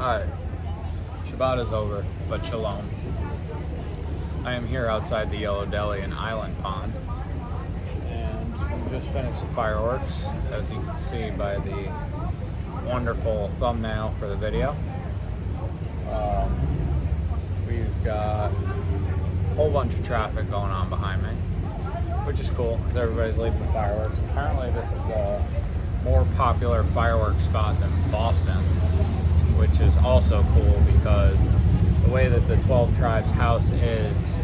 Alright, Shabbat is over, but shalom. I am here outside the Yellow Deli in Island Pond, and we just finished the fireworks, as you can see by the wonderful thumbnail for the video. We've got a whole bunch of traffic going on behind me, which is cool because everybody's leaving the fireworks. Apparently this is a more popular fireworks spot than Boston, which is also cool because the way that the 12 Tribes house is,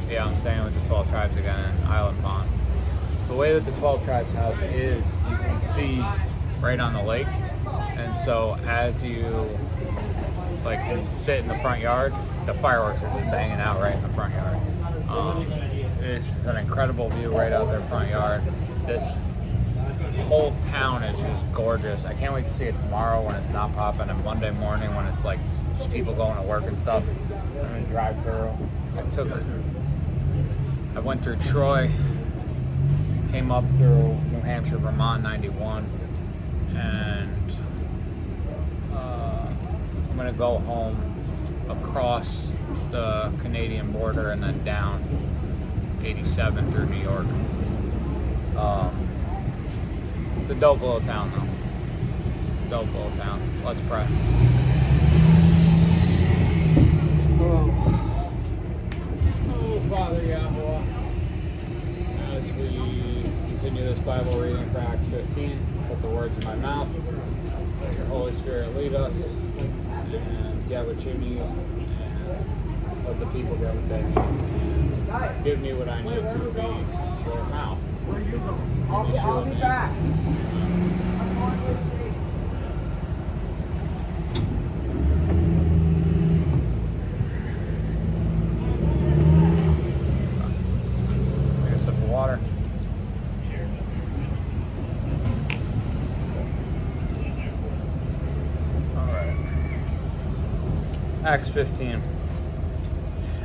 yeah, I'm staying with the 12 Tribes again in Island Pond. The way that the 12 Tribes house is, you can see right on the lake, and so as you can sit in the front yard, the fireworks are just banging out right in the front yard. It's an incredible view right out their front yard. This whole town is just gorgeous. I can't wait to see it tomorrow when it's not popping, and Monday morning when it's just people going to work and stuff. I'm gonna drive through. I went through Troy, came up through New Hampshire, Vermont 91, and I'm gonna go home across the Canadian border and then down 87 through New York. It's a dope little town though. Dope little town. Let's pray. Oh, Father Yahweh, as we continue this Bible reading for Acts 15, put the words in my mouth. Let your Holy Spirit lead us and get what you need, and let the people get what they need. And give me what I need to be your mouth. I'll be back. Take a sip of water. Alright. Acts 15.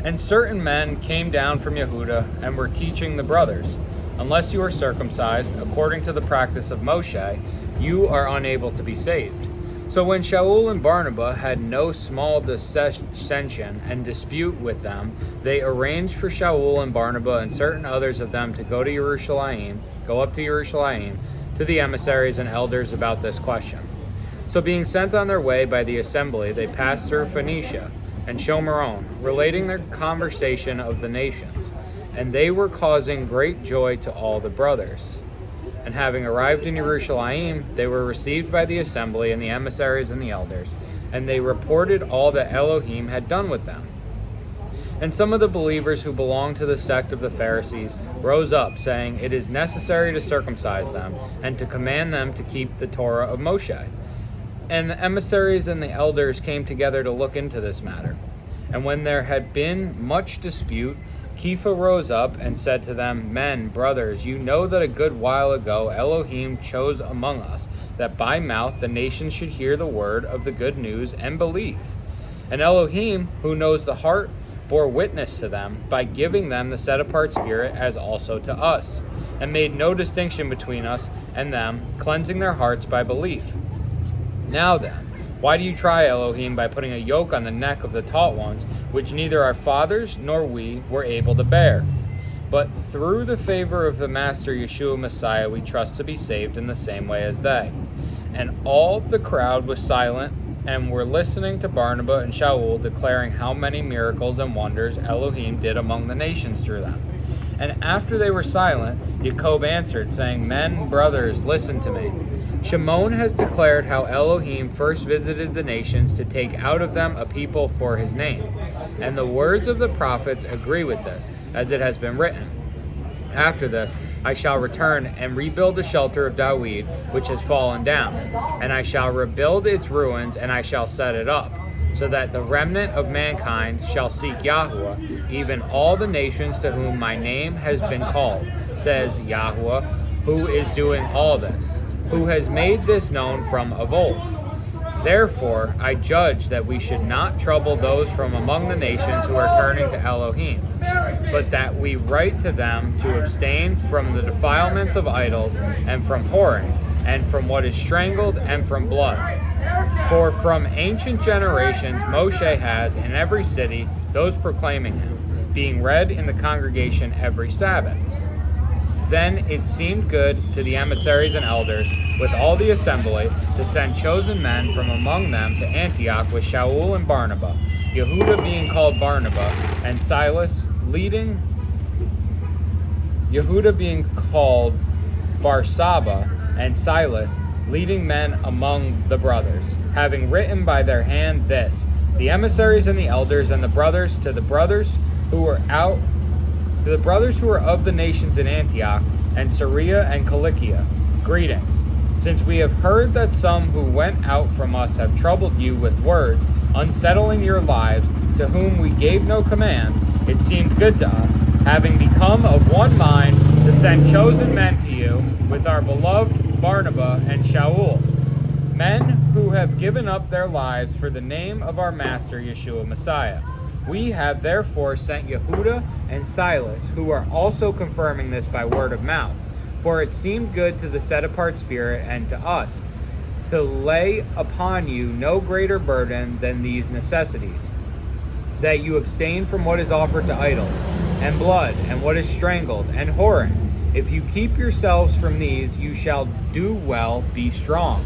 And certain men came down from Yehuda and were teaching the brothers, unless you are circumcised according to the practice of Moshe, you are unable to be saved. So when Shaul and Barnabas had no small dissension and dispute with them, they arranged for Shaul and Barnabas and certain others of them to go up to Jerusalem, to the emissaries and elders about this question. So being sent on their way by the assembly, they passed through Phoenicia and Shomeron, relating their conversation of the nations. And they were causing great joy to all the brothers. And having arrived in Jerusalem, they were received by the assembly and the emissaries and the elders, and they reported all that Elohim had done with them. And some of the believers who belonged to the sect of the Pharisees rose up, saying, it is necessary to circumcise them, and to command them to keep the Torah of Moshe. And the emissaries and the elders came together to look into this matter. And when there had been much dispute, Kepha rose up and said to them, men, brothers, you know that a good while ago Elohim chose among us, that by mouth the nations should hear the word of the good news and believe. And Elohim, who knows the heart, bore witness to them by giving them the set-apart spirit as also to us, and made no distinction between us and them, cleansing their hearts by belief. Now then, why do you try Elohim by putting a yoke on the neck of the taught ones, which neither our fathers nor we were able to bear? But through the favor of the Master Yeshua Messiah, we trust to be saved in the same way as they. And all the crowd was silent and were listening to Barnabas and Shaul, declaring how many miracles and wonders Elohim did among the nations through them. And after they were silent, Jacob answered, saying, men, brothers, listen to me. Shimon has declared how Elohim first visited the nations to take out of them a people for his name. And the words of the prophets agree with this, as it has been written. After this, I shall return and rebuild the shelter of David, which has fallen down. And I shall rebuild its ruins, and I shall set it up, so that the remnant of mankind shall seek Yahuwah, even all the nations to whom my name has been called, says Yahuwah, who is doing all this, who has made this known from of old. Therefore, I judge that we should not trouble those from among the nations who are turning to Elohim, but that we write to them to abstain from the defilements of idols and from whoring, and from what is strangled, and from blood. For from ancient generations Moshe has in every city those proclaiming him, being read in the congregation every Sabbath. Then it seemed good to the emissaries and elders with all the assembly to send chosen men from among them to Antioch with Shaul and Barnabas, Yehuda being called Barnabas, and Silas leading, Yehuda being called Barsaba, and Silas leading men among the brothers, having written by their hand this: the emissaries and the elders and the brothers to the brothers who were out, to the brothers who are of the nations in Antioch and Syria and Cilicia, greetings. Since we have heard that some who went out from us have troubled you with words, unsettling your lives, to whom we gave no command, it seemed good to us, having become of one mind, to send chosen men to you with our beloved Barnabas and Shaul, men who have given up their lives for the name of our Master Yeshua Messiah. We have therefore sent Yehuda and Silas, who are also confirming this by word of mouth. For it seemed good to the set-apart spirit and to us to lay upon you no greater burden than these necessities, that you abstain from what is offered to idols, and blood, and what is strangled, and whoring. If you keep yourselves from these, you shall do well, be strong.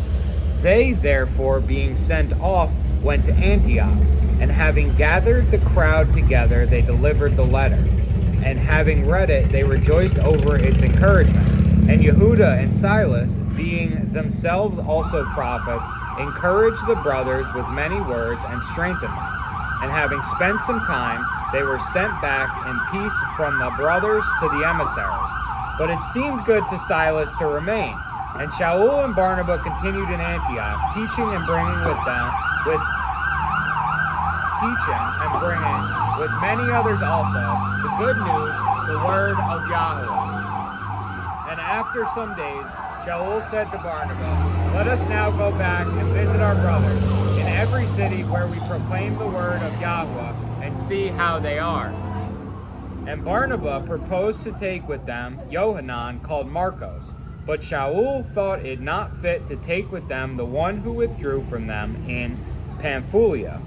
They therefore, being sent off, went to Antioch, and having gathered the crowd together, they delivered the letter. And having read it, they rejoiced over its encouragement. And Yehuda and Silas, being themselves also prophets, encouraged the brothers with many words and strengthened them. And having spent some time, they were sent back in peace from the brothers to the emissaries. But it seemed good to Silas to remain. And Shaul and Barnabas continued in Antioch, teaching and bringing with many others also the good news, the word of Yahweh. And after some days, Shaul said to Barnabas, let us now go back and visit our brothers in every city where we proclaim the word of Yahweh, and see how they are. And Barnabas proposed to take with them Yohanan called Marcos. But Shaul thought it not fit to take with them the one who withdrew from them in Pamphylia,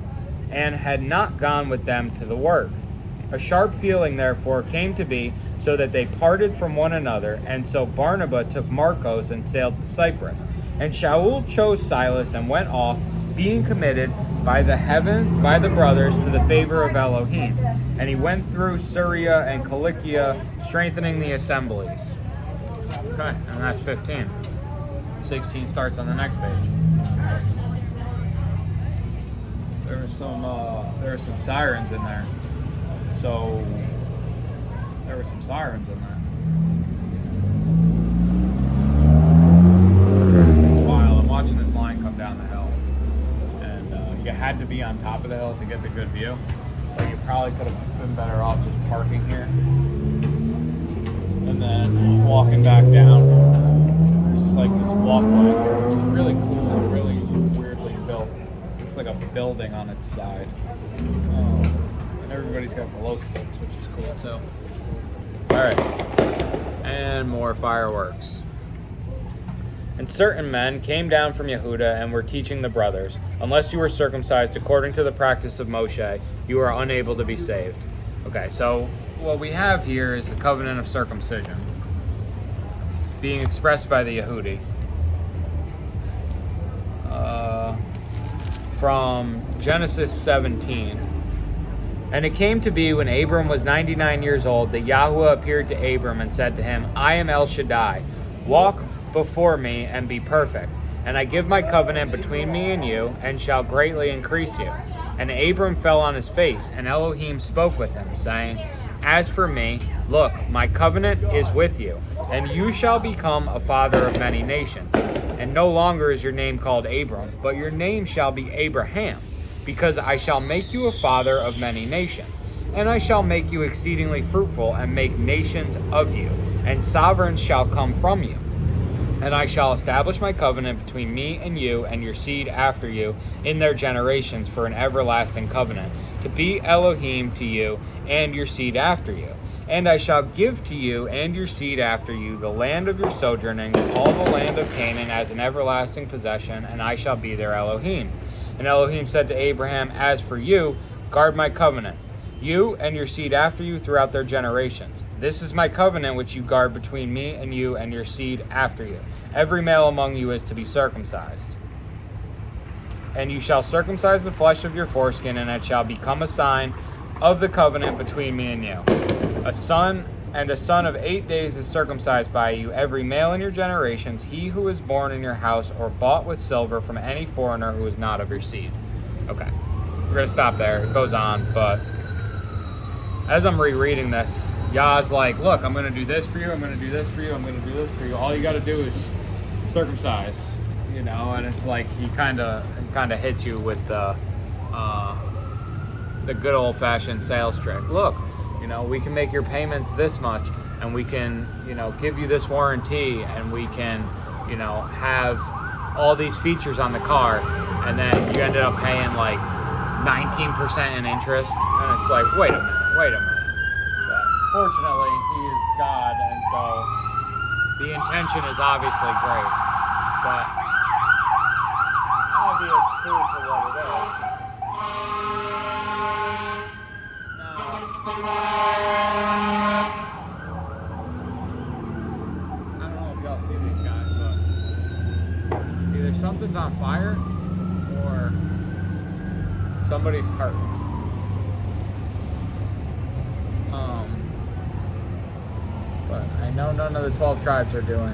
and had not gone with them to the work. A sharp feeling therefore came to be, so that they parted from one another, and so Barnabas took Marcos and sailed to Cyprus. And Shaul chose Silas and went off, being committed by the brothers to the favor of Elohim. And he went through Syria and Cilicia, strengthening the assemblies. Okay, and that's 15. 16 starts on the next page. There were some sirens in there. So there were some sirens in there. It's wild. I'm watching this line come down the hill, and you had to be on top of the hill to get the good view. But you probably could have been better off just parking here and then walking back down. There's just like this walkway, which is really cool and really weirdly built. Looks like a building on its side. And everybody's got glow sticks, which is cool too. Alright, and more fireworks. And certain men came down from Yehuda and were teaching the brothers, unless you were circumcised according to the practice of Moshe, you are unable to be saved. Okay, so what we have here is the covenant of circumcision being expressed by the Yehudi from Genesis 17. And it came to be when Abram was 99 years old that Yahweh appeared to Abram and said to him, I am El Shaddai, walk before me and be perfect, and I give my covenant between me and you, and shall greatly increase you. And Abram fell on his face, and Elohim spoke with him, saying, As for me, look, my covenant is with you, and you shall become a father of many nations. And no longer is your name called Abram, but your name shall be Abraham, because I shall make you a father of many nations. And I shall make you exceedingly fruitful, and make nations of you, and sovereigns shall come from you. And I shall establish my covenant between me and you and your seed after you in their generations for an everlasting covenant, to be Elohim to you and your seed after you. And I shall give to you and your seed after you the land of your sojourning, all the land of Canaan as an everlasting possession, and I shall be their Elohim. And Elohim said to Abraham, as for you, guard my covenant, you and your seed after you throughout their generations. This is my covenant which you guard between me and your seed after you. Every male among you is to be circumcised. And you shall circumcise the flesh of your foreskin, and it shall become a sign of the covenant between me and you. A son of 8 days is circumcised by you, every male in your generations, he who is born in your house or bought with silver from any foreigner who is not of your seed. Okay, we're going to stop there. It goes on, but as I'm rereading this, Yah's like, look, I'm going to do this for you, I'm going to do this for you, I'm going to do this for you. All you got to do is circumcise, and it's like he kind of hits you with the good old-fashioned sales trick. Look, we can make your payments this much, and we can, give you this warranty, and we can, have all these features on the car, and then you ended up paying like 19% in interest, and it's like, wait a minute. But fortunately, he is God, and so the intention is obviously great, but obvious too for what it is. I don't know if y'all see these guys, but either something's on fire or somebody's hurt. But I know none of the 12 tribes are doing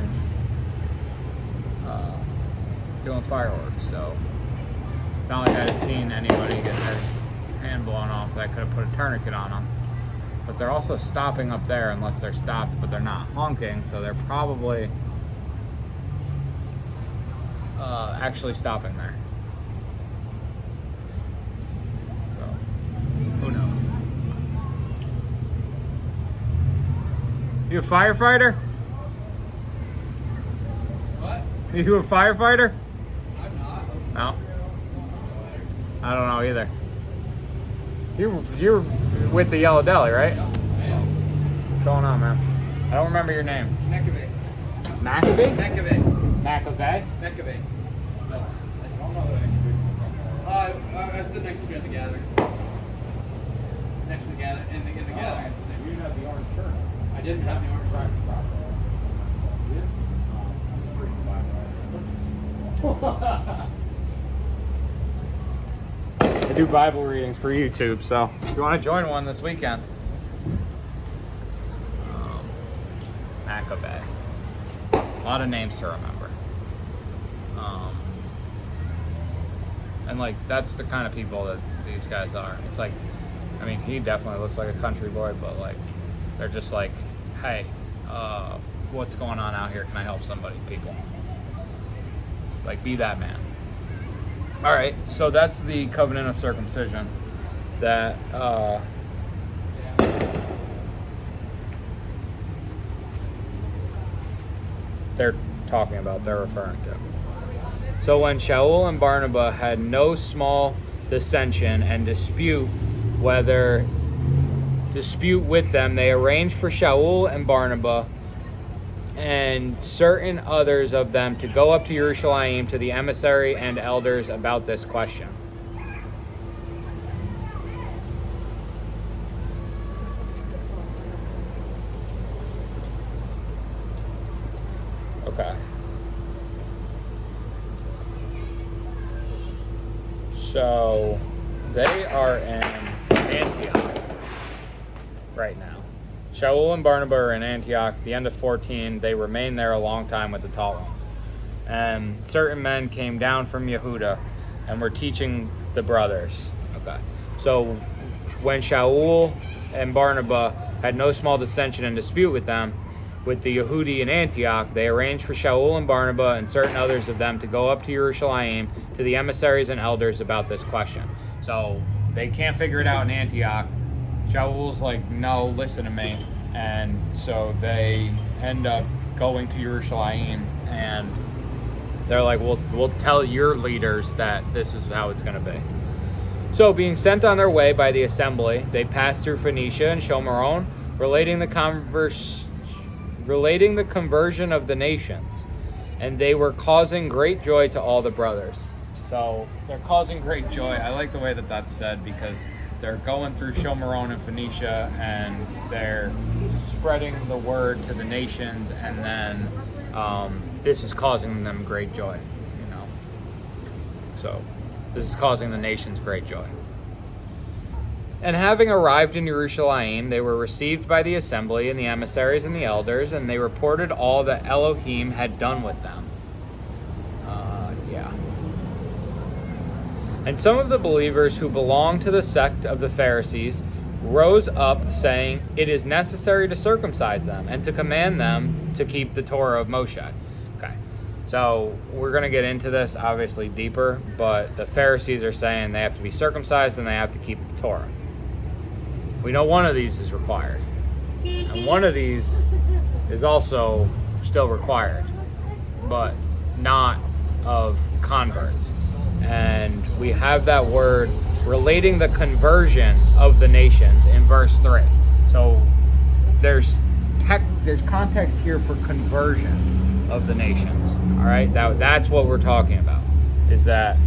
fireworks, so it's not like I've seen anybody get their hand blown off that could have put a tourniquet on them. But they're also stopping up there unless they're stopped, but they're not honking, so they're probably actually stopping there. So, who knows? You a firefighter? What? You a firefighter? I'm not. No. I don't know either. You're with the Yellow Deli, right? Yeah, I am. What's going on, man? I don't remember your name. Maccabee. Maccabee? Maccabee. Maccabee? Maccabee. I don't know that I stood next to you at the gathering. Next to the gathering, in the gathering. You have the orange shirt. I didn't have the orange rice. I do Bible readings for YouTube, so if you want to join one this weekend. Maccabee. A lot of names to remember. And like, that's the kind of people that these guys are. It's like, I mean, he definitely looks like a country boy, but like, they're just like, hey, what's going on out here? Can I help somebody, people? Like, be that man. All right, so that's the covenant of circumcision that they're talking about, they're referring to. So when Shaul and Barnabas had no small dissension and dispute with them, they arranged for Shaul and Barnabas and certain others of them to go up to Jerusalem to the emissary and elders about this question. Okay. So they are in Antioch right now. Shaul and Barnabas are in Antioch at the end of 14. They remained there a long time with the tall ones. And certain men came down from Yehuda and were teaching the brothers. Okay. So when Shaul and Barnabas had no small dissension and dispute with them, with the Yehudi in Antioch, they arranged for Shaul and Barnabas and certain others of them to go up to Jerusalem to the emissaries and elders about this question. So they can't figure it out in Antioch. Shaul's like, no, listen to me. And so they end up going to Jerusalem, and they're like, we'll tell your leaders that this is how it's going to be. So being sent on their way by the assembly, they passed through Phoenicia and Shomeron, relating the conversion of the nations, and they were causing great joy to all the brothers. So they're causing great joy. I like the way that that's said, because they're going through Shomeron and Phoenicia, and they're spreading the word to the nations, and then this is causing them great joy, you know. So this is causing the nations great joy. And having arrived in Jerusalem, they were received by the assembly and the emissaries and the elders, and they reported all that Elohim had done with them. And some of the believers who belonged to the sect of the Pharisees rose up, saying, "It is necessary to circumcise them and to command them to keep the Torah of Moshe." Okay, so we're going to get into this obviously deeper, but the Pharisees are saying they have to be circumcised and they have to keep the Torah. We know one of these is required, and one of these is also still required, but not of converts. And we have that word relating the conversion of the nations in verse 3. So there's context here for conversion of the nations. All right, that's what we're talking about, is that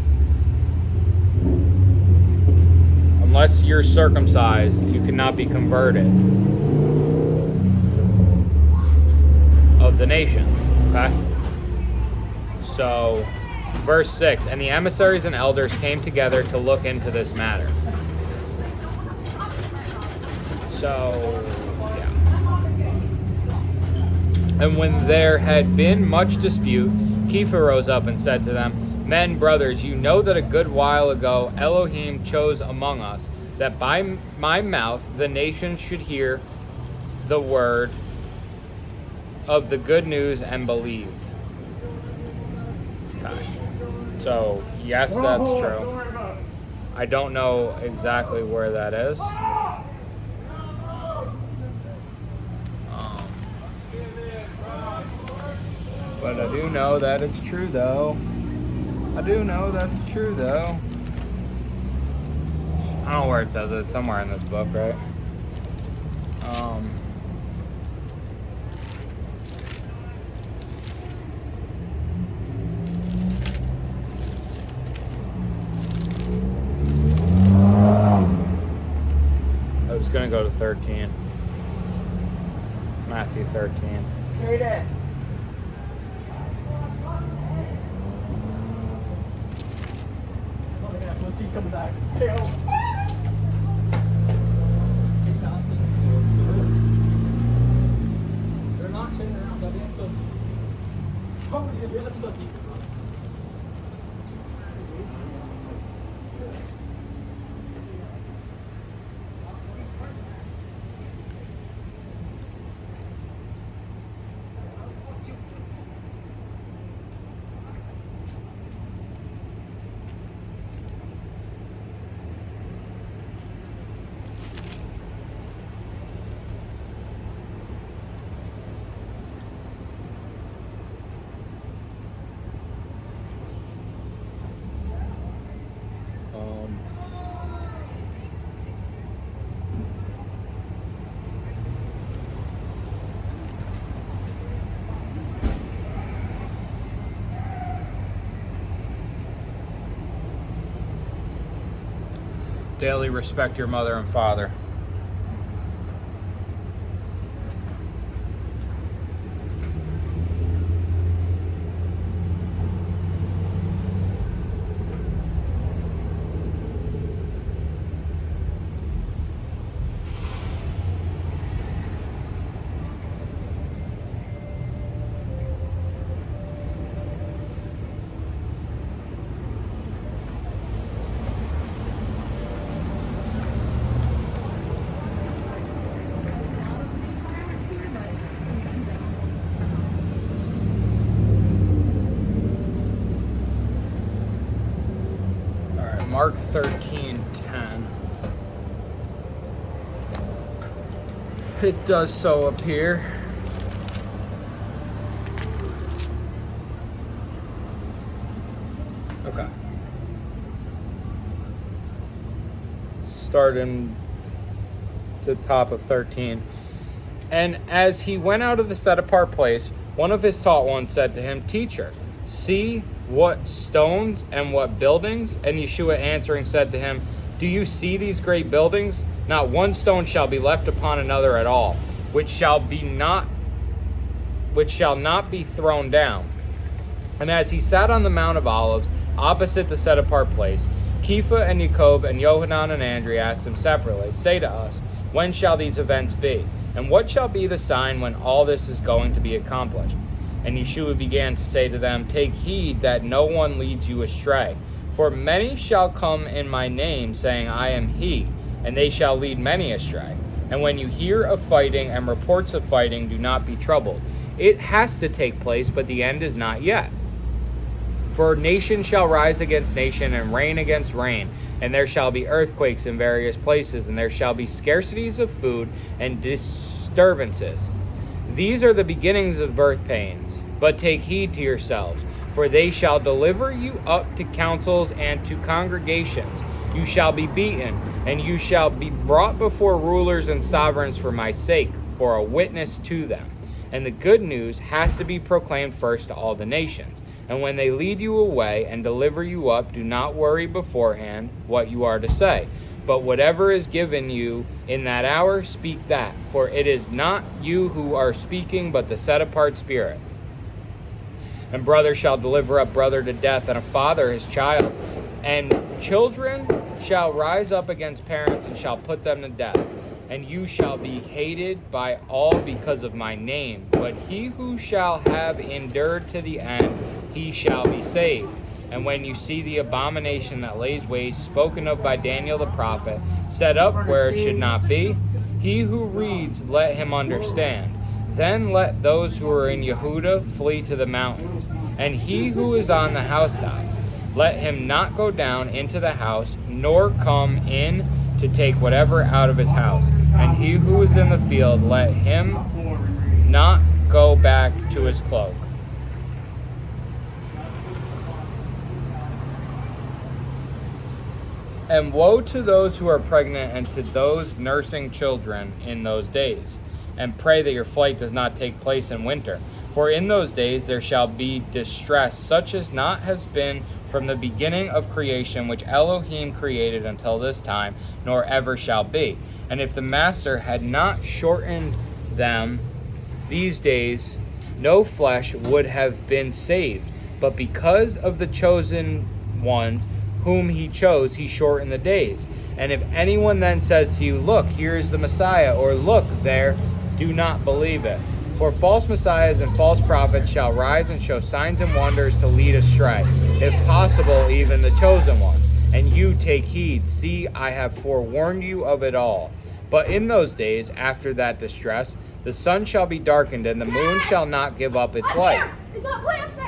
unless you're circumcised, you cannot be converted of the nations. Okay? So verse 6, and the emissaries and elders came together to look into this matter. So, yeah. And when there had been much dispute, Kepha rose up and said to them, "Men, brothers, you know that a good while ago Elohim chose among us, that by my mouth the nations should hear the word of the good news and believe." Okay. So, yes, that's true. I don't know exactly where that is. But I do know that it's true, though. I do know that's true, though. I don't know where it says it. It's somewhere in this book, right? I was going to go to 13. Matthew 13. Read it. Let's see, he's coming back. Hey, they're not sitting around, so they're pussy. Oh, you're the pussy. Daily respect your mother and father. Mark 13:10. It does so appear. Okay. Starting to top of 13. And as he went out of the set-apart place, one of his taught ones said to him, Teacher, see what stones and what buildings? And Yeshua answering said to him, Do you see these great buildings? Not one stone shall be left upon another at all, which shall not be thrown down. And as he sat on the Mount of Olives, opposite the set-apart place, Kepha and Jacob and Yohanan and Andrew asked him separately, Say to us, when shall these events be? And what shall be the sign when all this is going to be accomplished? And Yeshua began to say to them, Take heed that no one leads you astray. For many shall come in my name, saying, I am he, and they shall lead many astray. And when you hear of fighting and reports of fighting, do not be troubled. It has to take place, but the end is not yet. For nation shall rise against nation, and reign against reign, and there shall be earthquakes in various places, and there shall be scarcities of food and disturbances. These are the beginnings of birth pains. But take heed to yourselves, for they shall deliver you up to councils and to congregations. You shall be beaten, and you shall be brought before rulers and sovereigns for my sake, for a witness to them. And the good news has to be proclaimed first to all the nations. And when they lead you away and deliver you up, do not worry beforehand what you are to say. But whatever is given you in that hour, speak that. For it is not you who are speaking, but the set-apart Spirit. And brother shall deliver up brother to death, and a father his child. And children shall rise up against parents, and shall put them to death. And you shall be hated by all because of my name. But he who shall have endured to the end, he shall be saved. And when you see the abomination that lays waste, spoken of by Daniel the prophet, set up where it should not be, he who reads, let him understand. Then let those who are in Yehuda flee to the mountains. And he who is on the housetop, let him not go down into the house, nor come in to take whatever out of his house. And he who is in the field, let him not go back to his cloak. And woe to those who are pregnant and to those nursing children in those days. And pray that your flight does not take place in winter. For in those days there shall be distress, such as not has been from the beginning of creation, which Elohim created until this time, nor ever shall be. And if the Master had not shortened them these days, no flesh would have been saved. But because of the chosen ones whom he chose, he shortened the days. And if anyone then says to you, Look, here is the Messiah, or Look, there, do not believe it. For false messiahs and false prophets shall rise and show signs and wonders to lead astray, if possible, even the chosen ones. And you take heed. See, I have forewarned you of it all. But in those days, after that distress, the sun shall be darkened, and the moon shall not give up its light.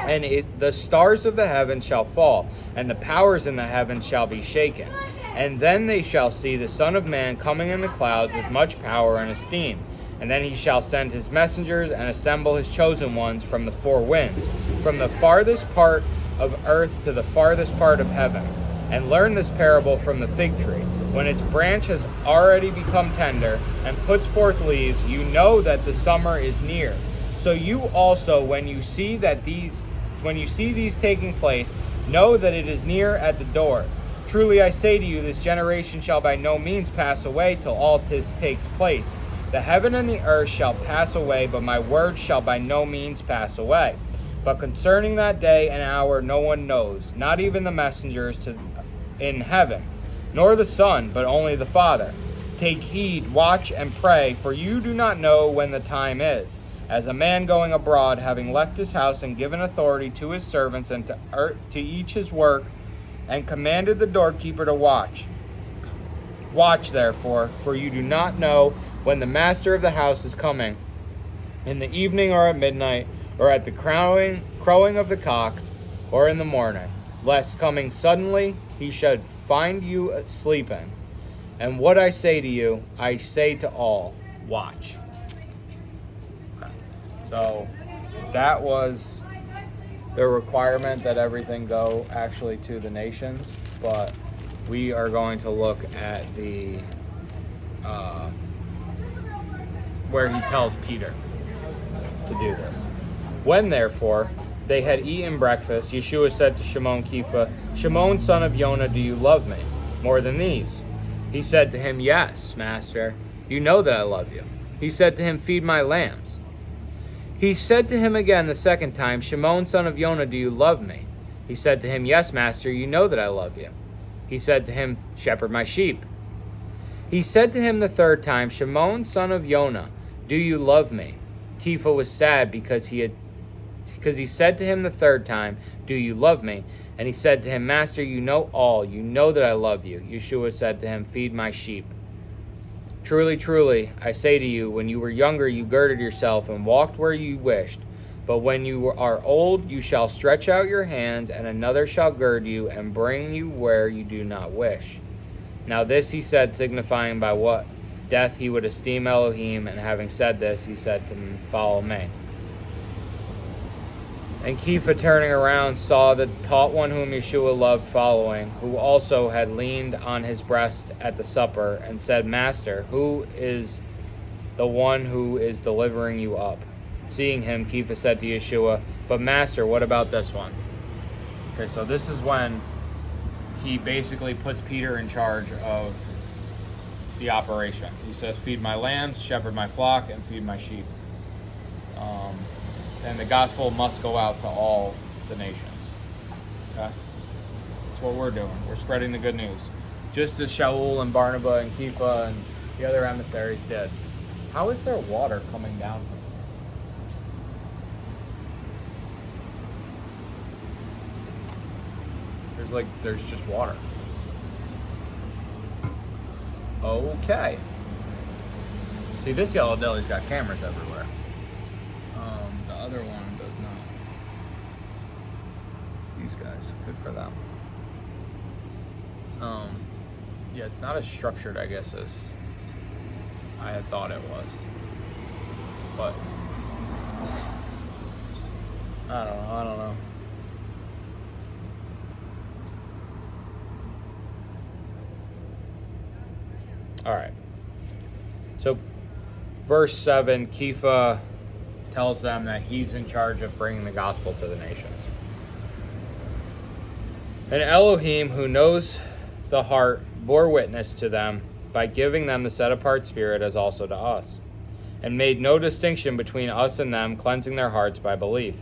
And the stars of the heavens shall fall, and the powers in the heavens shall be shaken. And then they shall see the Son of Man coming in the clouds with much power and esteem. And then he shall send his messengers and assemble his chosen ones from the four winds, from the farthest part of earth to the farthest part of heaven. And learn this parable from the fig tree. When its branch has already become tender and puts forth leaves, you know that the summer is near. So you also, when you see these taking place, know that it is near at the door. Truly I say to you, this generation shall by no means pass away till all this takes place. The heaven and the earth shall pass away, but my words shall by no means pass away. But concerning that day and hour no one knows, not even the messengers in heaven, nor the Son, but only the Father. Take heed, watch, and pray, for you do not know when the time is. As a man going abroad, having left his house and given authority to his servants and to each his work, and commanded the doorkeeper to watch. Watch therefore, for you do not know when the master of the house is coming, in the evening or at midnight, or at the crowing of the cock, or in the morning, lest coming suddenly he should find you sleeping. And what I say to you, I say to all, watch. So that was the requirement that everything go actually to the nations, but we are going to look at the where he tells Peter to do this. When, therefore, they had eaten breakfast, Yeshua said to Shimon Kepha, Shimon, son of Yonah, do you love me more than these? He said to him, Yes, Master, you know that I love you. He said to him, Feed my lambs. He said to him again the second time, Shimon, son of Yonah, do you love me? He said to him, Yes, Master, you know that I love you. He said to him, Shepherd my sheep. He said to him the third time, Shimon, son of Yonah, do you love me? Kepha was sad because he said to him the third time, Do you love me? And he said to him, Master, you know all. You know that I love you. Yeshua said to him, Feed my sheep. Truly, truly, I say to you, when you were younger, you girded yourself and walked where you wished. But when you are old, you shall stretch out your hands, and another shall gird you and bring you where you do not wish. Now this he said, signifying by what death he would esteem Elohim, and having said this, he said to him, Follow me. And Kepha, turning around, saw the taught one whom Yeshua loved following, who also had leaned on his breast at the supper, and said, Master, who is the one who is delivering you up? Seeing him, Kepha said to Yeshua, But Master, what about this one? Okay, so this is when he basically puts Peter in charge of the operation. He says, Feed my lambs, shepherd my flock, and feed my sheep. And the gospel must go out to all the nations. Okay? That's what we're doing. We're spreading the good news. Just as Shaul and Barnabas and Kepha and the other emissaries did. How is there water coming down from here? There's just water. Okay. See, this yellow deli's got cameras everywhere. The other one does not. These guys, good for them. Yeah, it's not as structured, I guess, as I had thought it was. But I don't know. All right. So, verse 7, Kepha tells them that he's in charge of bringing the gospel to the nations. And Elohim, who knows the heart, bore witness to them by giving them the set-apart spirit as also to us, and made no distinction between us and them, cleansing their hearts by belief.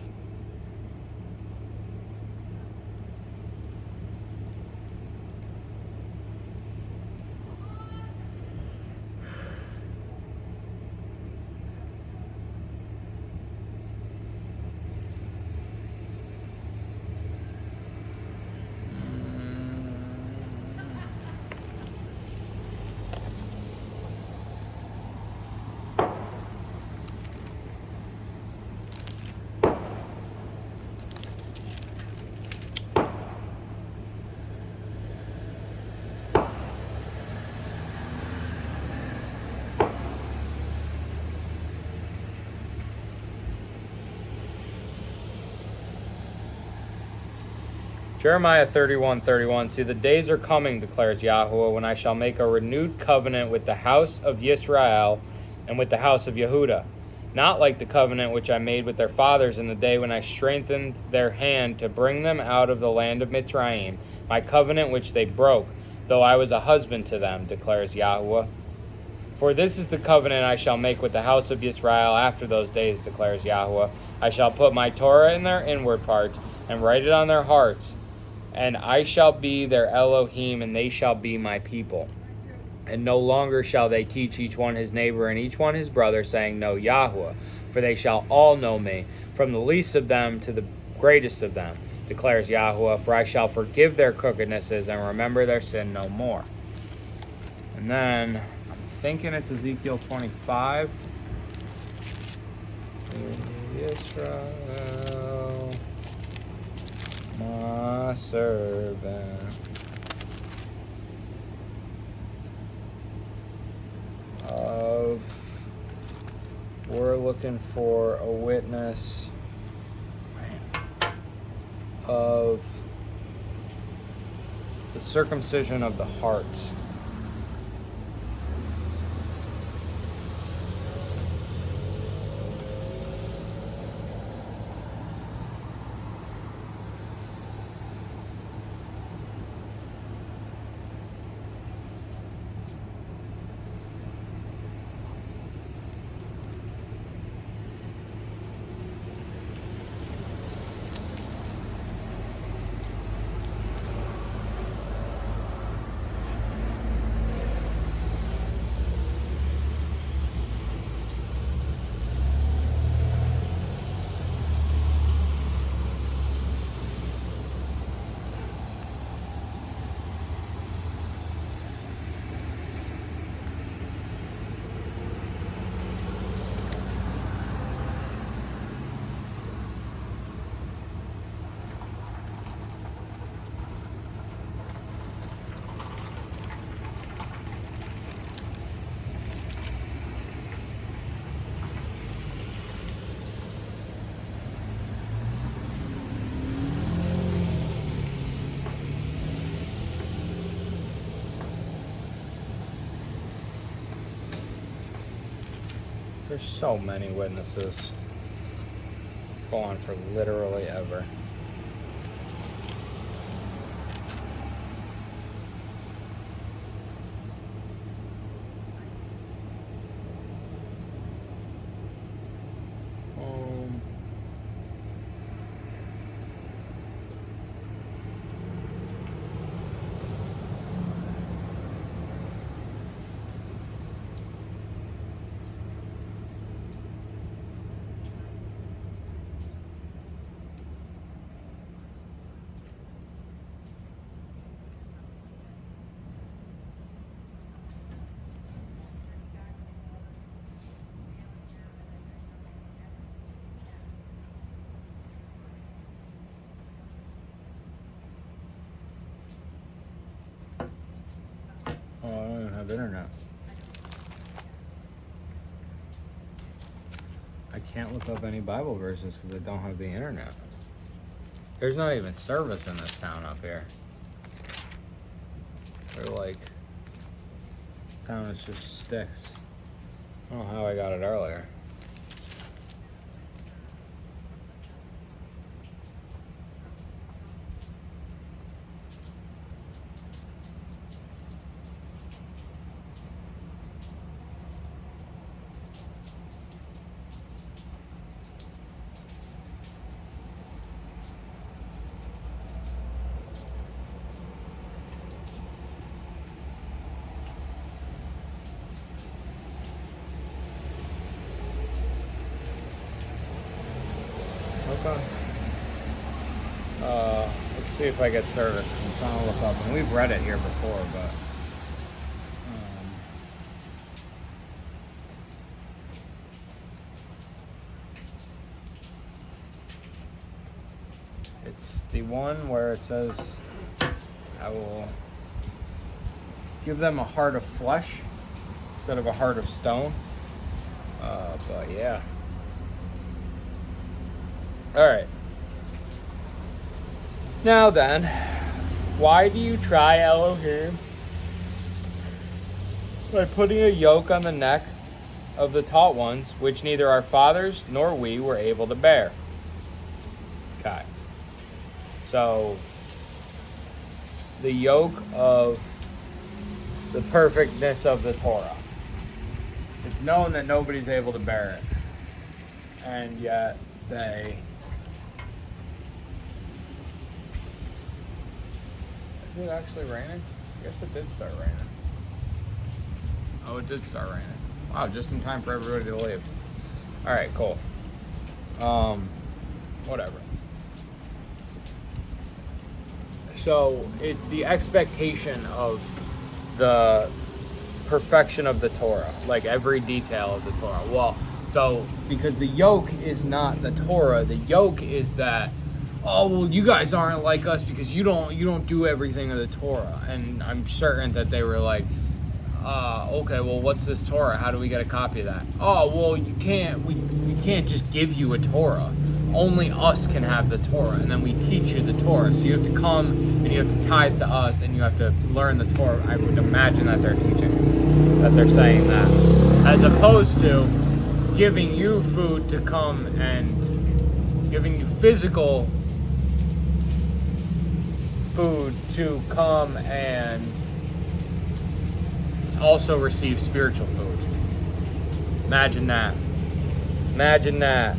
Jeremiah 31:31. See, the days are coming, declares Yahweh, when I shall make a renewed covenant with the house of Israel and with the house of Yehudah, not like the covenant which I made with their fathers in the day when I strengthened their hand to bring them out of the land of Mitzrayim, my covenant which they broke, though I was a husband to them, declares Yahweh. For this is the covenant I shall make with the house of Israel after those days, declares Yahweh. I shall put my Torah in their inward parts and write it on their hearts. And I shall be their Elohim, and they shall be my people. And no longer shall they teach each one his neighbor and each one his brother, saying, Know Yahweh, for they shall all know me, from the least of them to the greatest of them, declares Yahweh. For I shall forgive their crookednesses and remember their sin no more. And then, I'm thinking it's Ezekiel 25. Israel, my servant, we're looking for a witness of the circumcision of the heart. There's so many witnesses. Go on for literally ever. Oh, I don't even have internet. I can't look up any Bible verses because I don't have the internet. There's not even service in this town up here. They're like, this town is just sticks. I don't know how I got it earlier. Okay. Let's see if I get service. I'm trying to look up, and we've read it here before, but it's the one where it says, "I will give them a heart of flesh instead of a heart of stone." But yeah. All right. Now then, why do you try Elohim by putting a yoke on the neck of the taught ones, which neither our fathers nor we were able to bear? Okay. So, the yoke of the perfectness of the Torah. It's known that nobody's able to bear it. And yet, they... Is it actually raining? I guess it did start raining. Oh, it did start raining. Wow, just in time for everybody to leave. Alright, cool. Whatever. So, it's the expectation of the perfection of the Torah. Like, every detail of the Torah. Well, so, because the yoke is not the Torah. The yoke is that, oh, well, you guys aren't like us because you don't do everything of the Torah. And I'm certain that they were like, okay, well, what's this Torah? How do we get a copy of that? Oh, well, we can't just give you a Torah. Only us can have the Torah, and then we teach you the Torah. So you have to come and you have to tithe to us, and you have to learn the Torah. I would imagine that they're teaching, that they're saying that, as opposed to giving you food to come and giving you physical food to come and also receive spiritual food. Imagine that. Imagine that.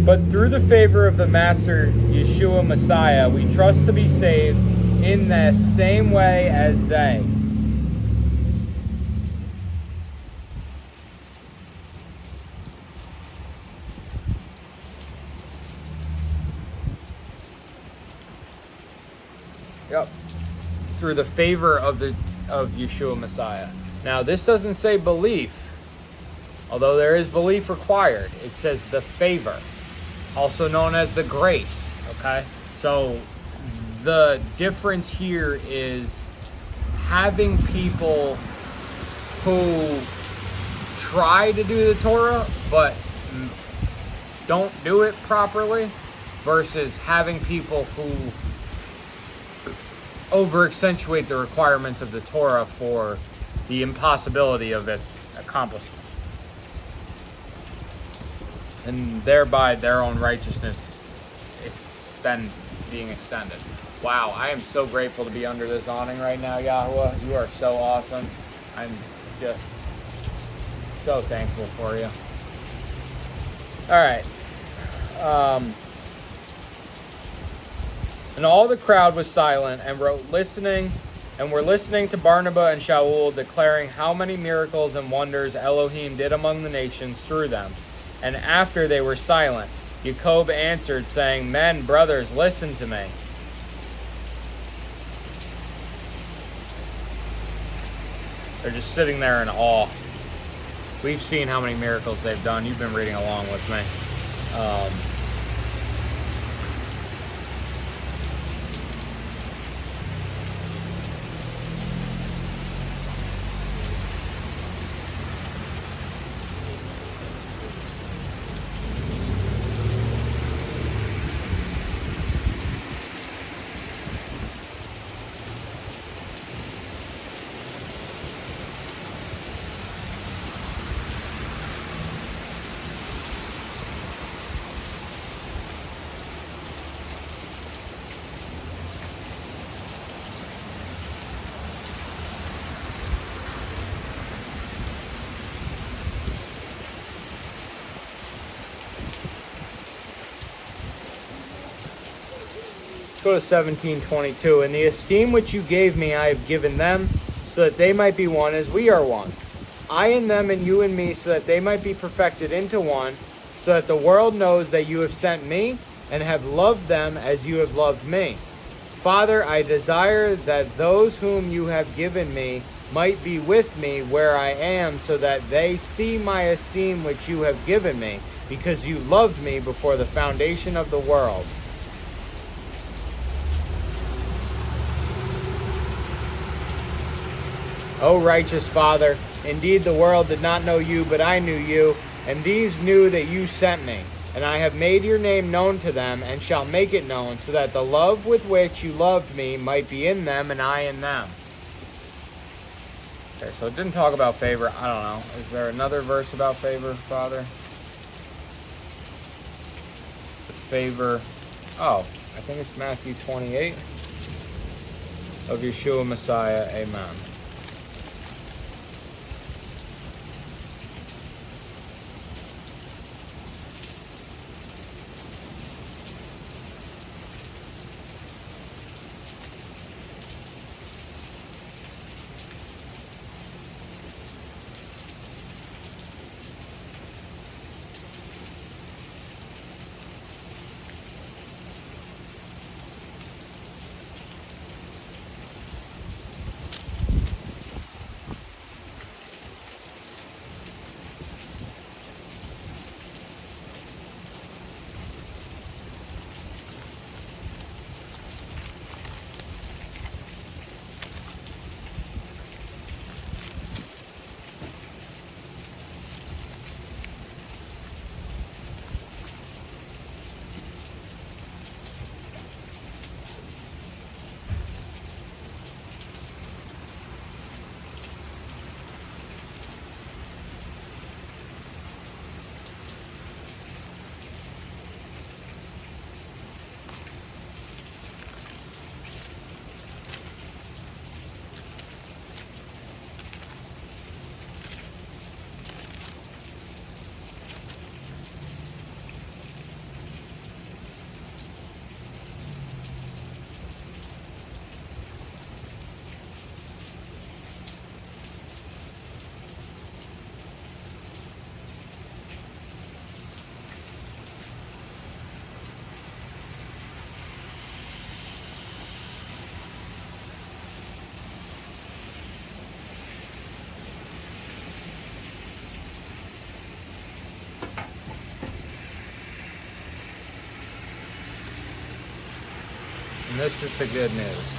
But through the favor of the Master Yeshua Messiah, we trust to be saved in the same way as they. Yep. Through the favor of Yeshua Messiah. Now, this doesn't say belief, although there is belief required. It says the favor, also known as the grace. Okay? So, the difference here is having people who try to do the Torah, but don't do it properly, versus having people who over accentuate the requirements of the Torah for the impossibility of its accomplishment. And thereby their own righteousness being extended. Wow, I am so grateful to be under this awning right now, Yahuwah. You are so awesome. I'm just so thankful for you. Alright. And all the crowd was silent and were listening to Barnabas and Shaul declaring how many miracles and wonders Elohim did among the nations through them. And after they were silent, Jacob answered, saying, Men, brothers, listen to me. They're just sitting there in awe. We've seen how many miracles they've done. You've been reading along with me. Go to 17:22. In the esteem which you gave me, I have given them, so that they might be one as we are one. I in them and you in me, so that they might be perfected into one, so that the world knows that you have sent me and have loved them as you have loved me. Father, I desire that those whom you have given me might be with me where I am, so that they see my esteem which you have given me, because you loved me before the foundation of the world. O righteous Father, indeed the world did not know you, but I knew you, and these knew that you sent me. And I have made your name known to them, and shall make it known, so that the love with which you loved me might be in them, and I in them. Okay, so it didn't talk about favor. I don't know. Is there another verse about favor, Father? Favor. Oh, I think it's Matthew 28 of Yeshua Messiah. Amen. And this is the good news.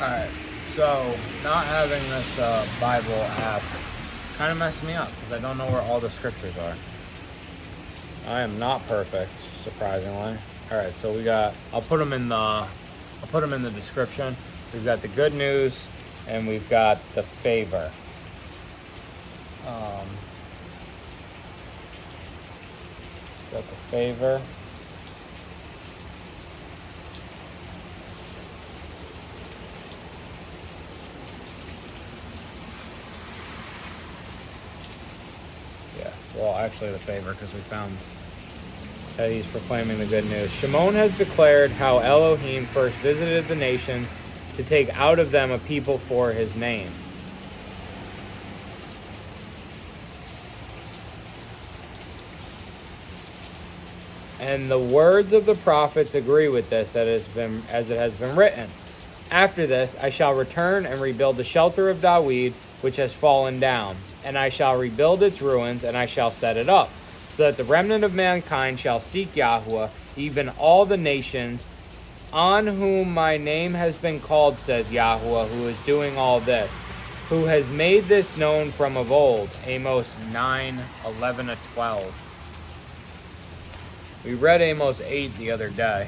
Alright, so not having this Bible app kind of messed me up because I don't know where all the scriptures are. I am not perfect, surprisingly. Alright, so we got, I'll put them in the description. We've got the good news and we've got the favor. Got the favor. Yeah, well, actually the favor, because we found that he's proclaiming the good news. Shimon has declared how Elohim first visited the nations to take out of them a people for his name. And the words of the prophets agree with this, as it has been written. After this, I shall return and rebuild the shelter of David, which has fallen down. And I shall rebuild its ruins, and I shall set it up, so that the remnant of mankind shall seek Yahweh, even all the nations, on whom my name has been called, says Yahweh, who is doing all this, who has made this known from of old. Amos 9:11-12. We read Amos 8 the other day.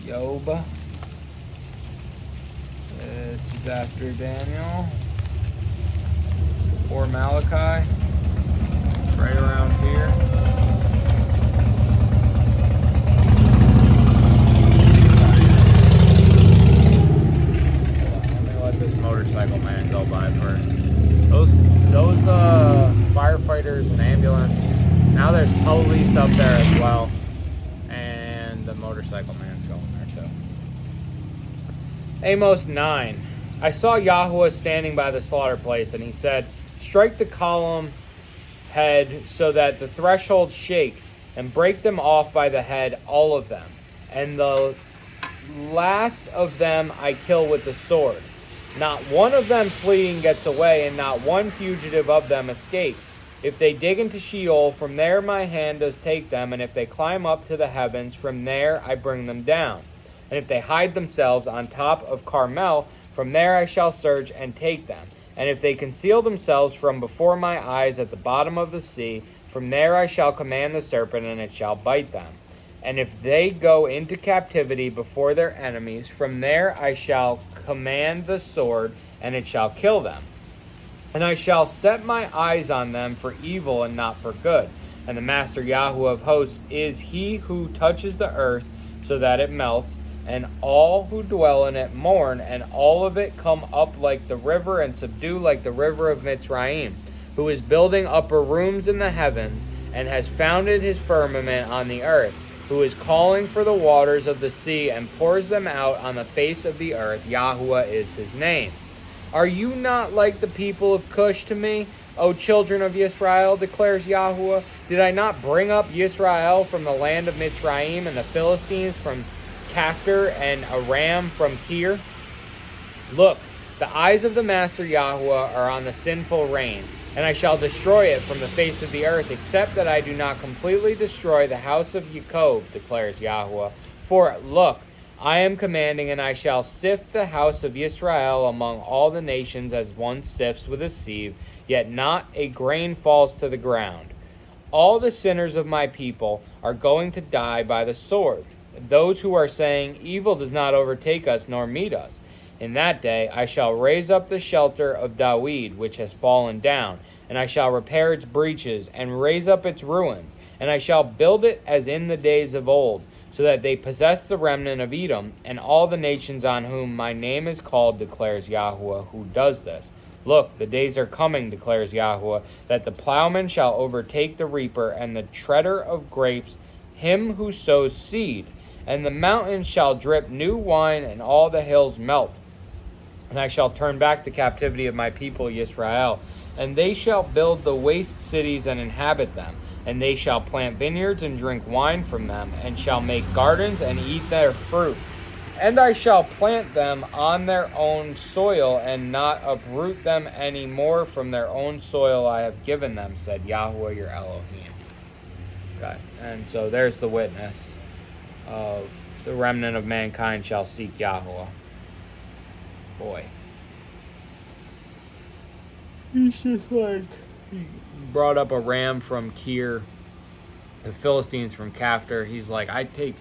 Job. It's after Daniel. Before Malachi. Right around here. Let me let this motorcycle man go by first. Those firefighters and ambulance. Now there's police up there as well, and the motorcycle man's going there too. Amos 9. I saw Yahweh standing by the slaughter place, and he said, strike the column head so that the thresholds shake, and break them off by the head, all of them. And the last of them I kill with the sword. Not one of them fleeing gets away, and not one fugitive of them escapes. If they dig into Sheol, from there my hand does take them, and if they climb up to the heavens, from there I bring them down. And if they hide themselves on top of Carmel, from there I shall search and take them. And if they conceal themselves from before my eyes at the bottom of the sea, from there I shall command the serpent, and it shall bite them. And if they go into captivity before their enemies, from there I shall command the sword, and it shall kill them. And I shall set my eyes on them for evil and not for good. And the Master Yahweh of hosts is he who touches the earth so that it melts, and all who dwell in it mourn, and all of it come up like the river and subdue like the river of Mitzrayim, who is building upper rooms in the heavens, and has founded his firmament on the earth, who is calling for the waters of the sea and pours them out on the face of the earth. Yahweh is his name. Are you not like the people of Cush to me, O children of Yisrael, declares Yahweh? Did I not bring up Yisrael from the land of Mitzrayim, and the Philistines from Caphtor, and Aram from Kir? Look, the eyes of the Master Yahweh are on the sinful reign, and I shall destroy it from the face of the earth, except that I do not completely destroy the house of Jacob, declares Yahweh. For look, I am commanding, and I shall sift the house of Israel among all the nations as one sifts with a sieve, yet not a grain falls to the ground. All the sinners of my people are going to die by the sword. Those who are saying, evil does not overtake us nor meet us. In that day I shall raise up the shelter of David, which has fallen down, and I shall repair its breaches, and raise up its ruins, and I shall build it as in the days of old, so that they possess the remnant of Edom, and all the nations on whom my name is called, declares Yahweh, who does this. Look, the days are coming, declares Yahweh, that the plowman shall overtake the reaper, and the treader of grapes him who sows seed. And the mountains shall drip new wine, and all the hills melt. And I shall turn back the captivity of my people Yisrael, and they shall build the waste cities and inhabit them. And they shall plant vineyards and drink wine from them, and shall make gardens and eat their fruit. And I shall plant them on their own soil, and not uproot them any more from their own soil I have given them, said Yahweh your Elohim. Okay, and so there's the witness of the remnant of mankind shall seek Yahweh. Boy. He's just like, he brought up a ram from Kir, the Philistines from Kaphtor. He's like, I take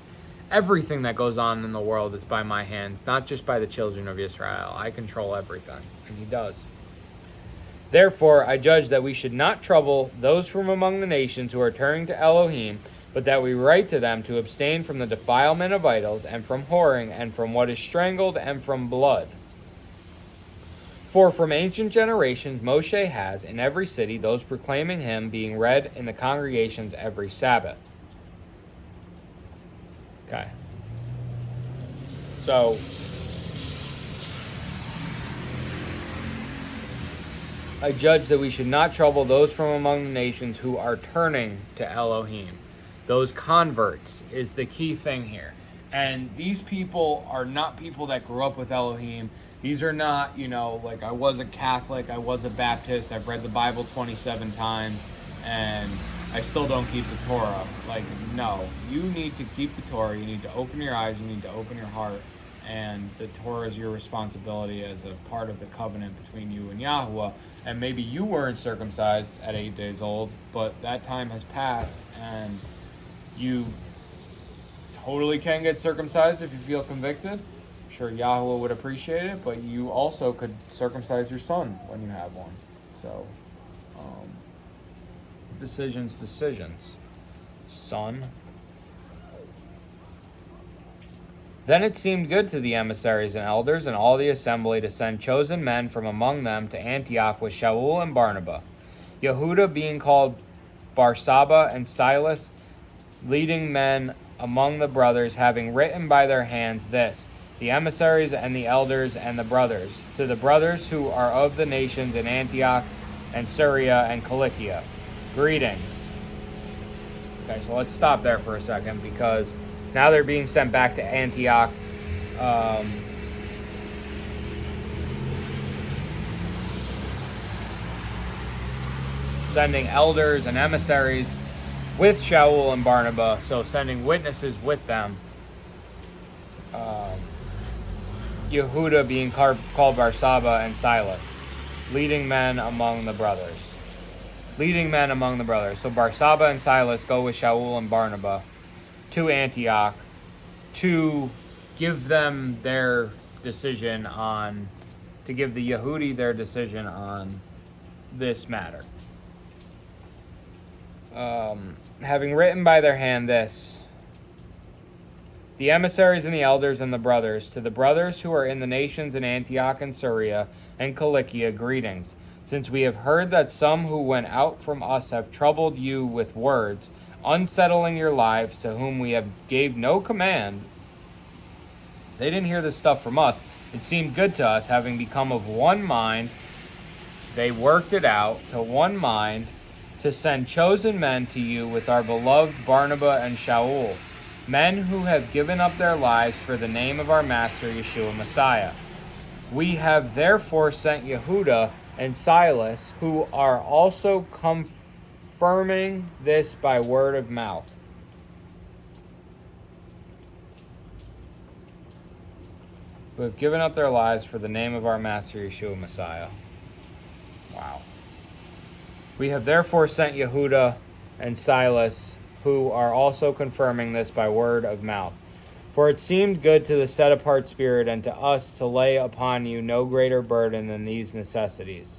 everything that goes on in the world is by my hands, not just by the children of Israel. I control everything. And he does. Therefore, I judge that we should not trouble those from among the nations who are turning to Elohim, but that we write to them to abstain from the defilement of idols, and from whoring, and from what is strangled, and from blood. For from ancient generations Moshe has, in every city, those proclaiming him, being read in the congregations every Sabbath. Okay. So, I judge that we should not trouble those from among the nations who are turning to Elohim. Those converts is the key thing here. And these people are not people that grew up with Elohim. These are not, like I was a Catholic, I was a Baptist, I've read the Bible 27 times, and I still don't keep the Torah. Like, no. You need to keep the Torah. You need to open your eyes. You need to open your heart. And the Torah is your responsibility as a part of the covenant between you and Yahuwah. And maybe you weren't circumcised at 8 days old, but that time has passed, and you totally can get circumcised if you feel convicted. I'm sure Yahuwah would appreciate it, but you also could circumcise your son when you have one. So, decisions, son. Then it seemed good to the emissaries and elders and all the assembly to send chosen men from among them to Antioch with Shaul and Barnabas, Yehuda being called Barsabba and Silas, leading men among the brothers, having written by their hands this, the emissaries and the elders and the brothers, to the brothers who are of the nations in Antioch and Syria and Cilicia, greetings. Okay, so let's stop there for a second, because now they're being sent back to Antioch. Sending elders and emissaries with Shaul and Barnabas, so sending witnesses with them. Yehuda being called Barsabba and Silas, leading men among the brothers. So Barsabba and Silas go with Shaul and Barnabas to Antioch to give them their decision on, to give the Yehudi their decision on this matter. Having written by their hand this, the emissaries and the elders and the brothers, to the brothers who are in the nations in Antioch and Syria and Cilicia, greetings. Since we have heard that some who went out from us have troubled you with words, unsettling your lives, to whom we have gave no command. They didn't hear this stuff from us. It seemed good to us, having become of one mind. They worked it out to one mind, to send chosen men to you with our beloved Barnabas and Shaul, men who have given up their lives for the name of our Master Yeshua Messiah. We have therefore sent Yehuda and Silas, who are also confirming this by word of mouth. Who have given up their lives for the name of our Master Yeshua Messiah. Wow. We have therefore sent Yehuda and Silas, who are also confirming this by word of mouth. For it seemed good to the set-apart spirit and to us to lay upon you no greater burden than these necessities,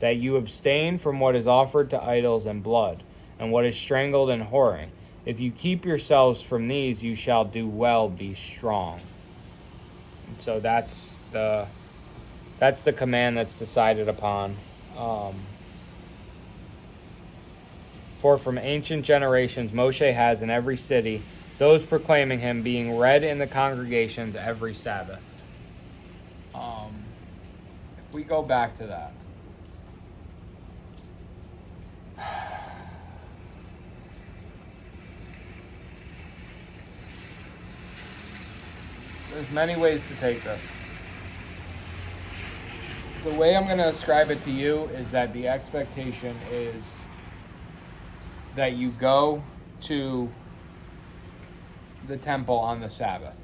that you abstain from what is offered to idols and blood, and what is strangled and whoring. If you keep yourselves from these, you shall do well, be strong. And so that's the command that's decided upon. For from ancient generations Moshe has in every city those proclaiming him, being read in the congregations every Sabbath. If we go back to that. There's many ways to take this. The way I'm going to describe it to you is that the expectation is that you go to the temple on the Sabbath.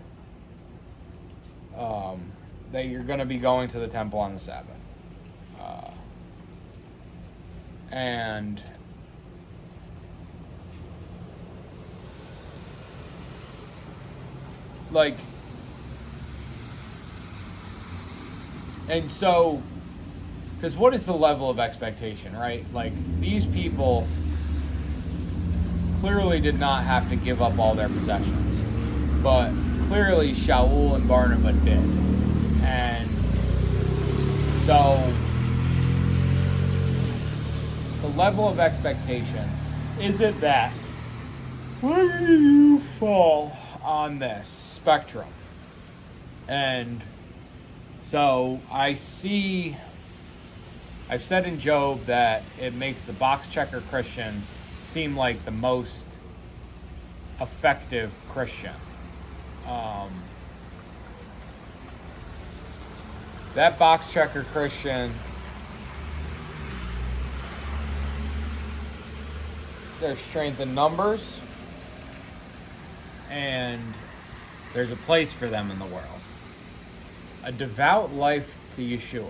That you're going to be going to the temple on the Sabbath. And like, and so, because what is the level of expectation, right? Like, these people clearly did not have to give up all their possessions, but clearly Shaul and Barnabas did. And so the level of expectation, is it that where do you fall on this spectrum? And so I've said in Job that it makes the box checker Christian seem like the most effective Christian. That box checker Christian, there's strength in numbers, and there's a place for them in the world. A devout life to Yeshua,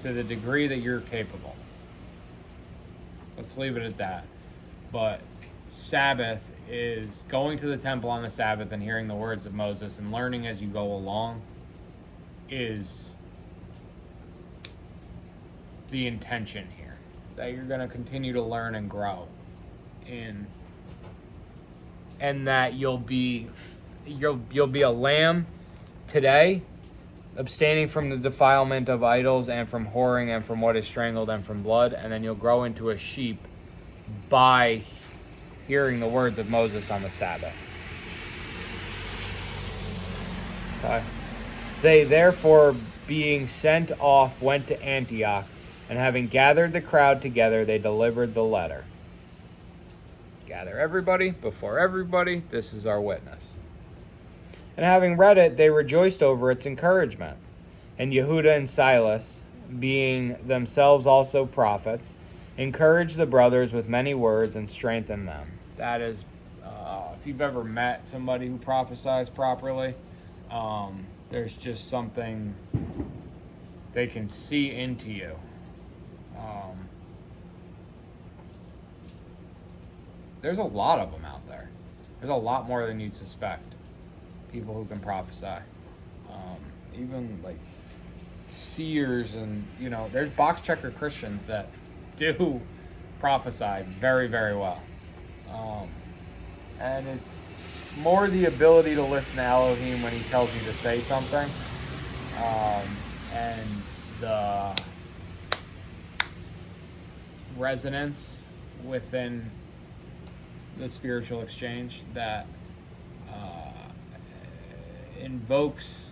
to the degree that you're capable. Let's leave it at that. But Sabbath is going to the temple on the Sabbath and hearing the words of Moses and learning as you go along is the intention here. That you're going to continue to learn and grow in, and that you'll be a lamb today, abstaining from the defilement of idols and from whoring and from what is strangled and from blood, and then you'll grow into a sheep by hearing the words of Moses on the Sabbath. Okay. They therefore, being sent off, went to Antioch, and having gathered the crowd together, they delivered the letter. Gather everybody before everybody. This is our witness. And having read it, they rejoiced over its encouragement. And Yehuda and Silas, being themselves also prophets, encouraged the brothers with many words and strengthened them. That is, if you've ever met somebody who prophesies properly, there's just something they can see into you. There's a lot of them out there. There's a lot more than you'd suspect. People who can prophesy. Even like seers, and there's box checker Christians that do prophesy very, very well. And it's more the ability to listen to Elohim when he tells you to say something, and the resonance within the spiritual exchange that invokes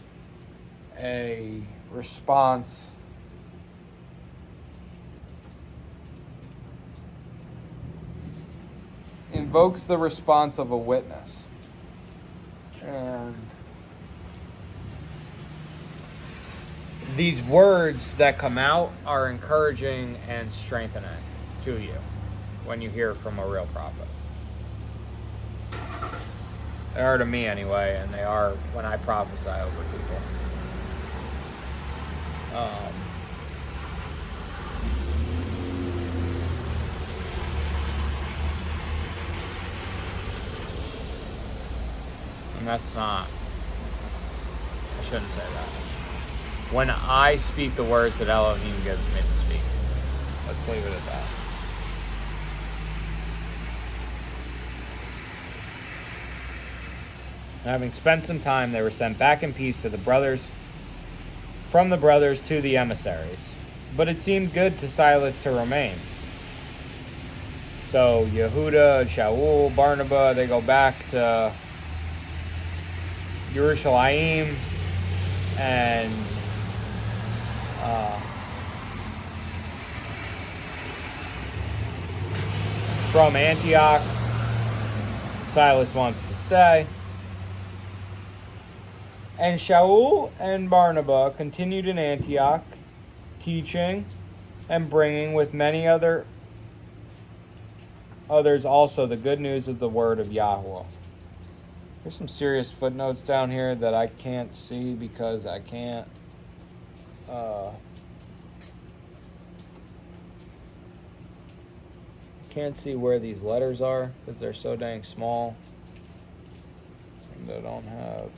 a response the response of a witness. And these words that come out are encouraging and strengthening to you when you hear from a real prophet. They are to me anyway, and they are when I prophesy over people. And that's not, I shouldn't say that. When I speak the words that Elohim gives me to speak. Let's leave it at that. And having spent some time, they were sent back in peace to the brothers, from the brothers to the emissaries. But it seemed good to Silas to remain. So Yehuda, Shaul, Barnabas, they go back to Yerushalayim, and from Antioch, Silas wants to stay. And Shaul and Barnabas continued in Antioch, teaching and bringing with many others also the good news of the word of Yahweh. There's some serious footnotes down here that I can't see because I can't see where these letters are because they're so dang small. And they don't have.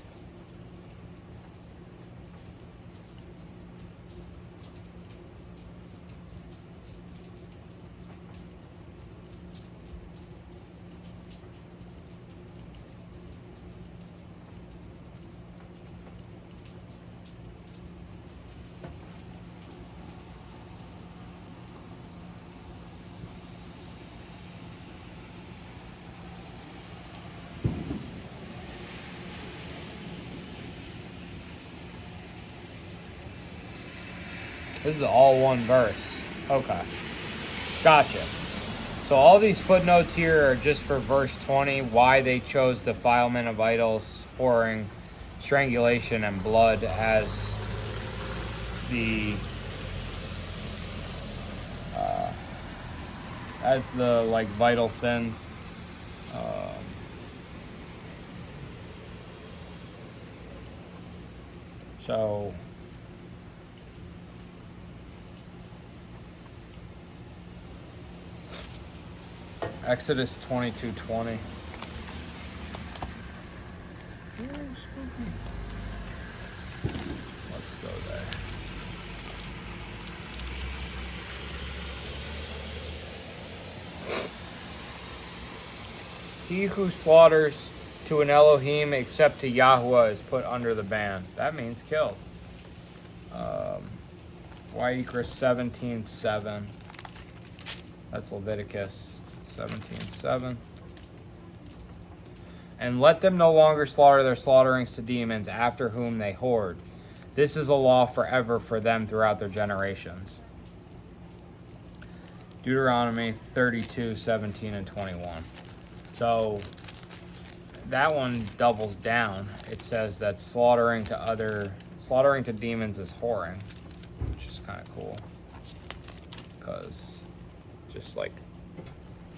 This is all one verse. Okay. Gotcha. So all these footnotes here are just for verse 20, why they chose defilement of idols, whoring, strangulation, and blood as the like vital sins. So Exodus 22:20. Let's go there. He who slaughters to an Elohim except to Yahweh is put under the ban. That means killed. YHWH 17:7. That's Leviticus 17:7. And let them no longer slaughter their slaughterings to demons after whom they hoard. This is a law forever for them throughout their generations. Deuteronomy 32:17 and 21. So that one doubles down. It says that slaughtering to demons is whoring, which is kind of cool. Because just like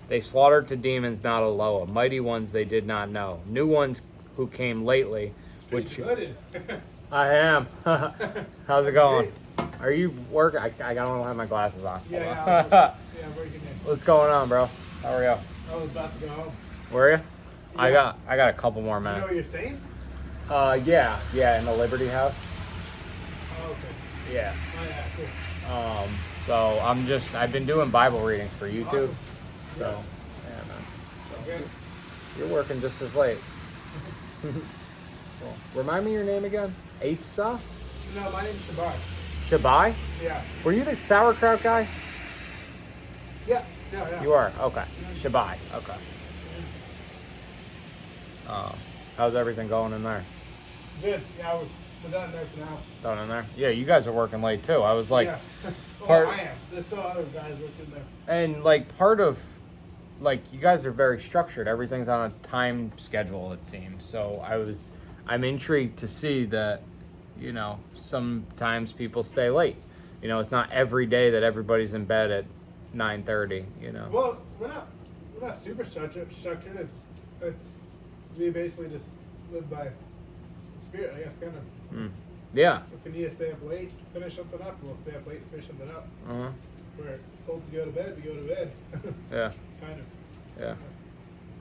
they slaughtered to demons not Eloah, mighty ones they did not know, new ones who came lately, which I am. How's it going? Are you working? I don't have my glasses on. Yeah, I'm working in. What's going on, bro? How are you? I was about to go home. Were you? Yeah. I got a couple more You know minutes. where you're staying? Yeah, in the Liberty House. Oh, okay. Yeah. Oh, yeah, cool. So I've been doing Bible readings for YouTube. Awesome. So, yeah, man. Okay. You're working just as late. Cool. Remind me your name again. Asa? No, my name's Shabbat. Shabai? Yeah. Were you the sauerkraut guy? Yeah. You are? Okay. Shabai. Okay. How's everything going in there? Good. Yeah, we're done there for now. Done in there? Yeah, you guys are working late too. I was like, yeah. part- I am. There's still other guys working there. and like part of, like you guys are very structured. Everything's on a time schedule, it seems. So I'm intrigued to see that, you know, sometimes people stay late. You know, it's not every day that everybody's in bed at 9:30. You know. Well, we're not super structured. It's we basically just live by the spirit, I guess, kind of. Yeah. If we need to stay up late, finish something up, we'll stay up late and finish something up. We're told to go to bed, we go to bed. Yeah. Kind of. Yeah.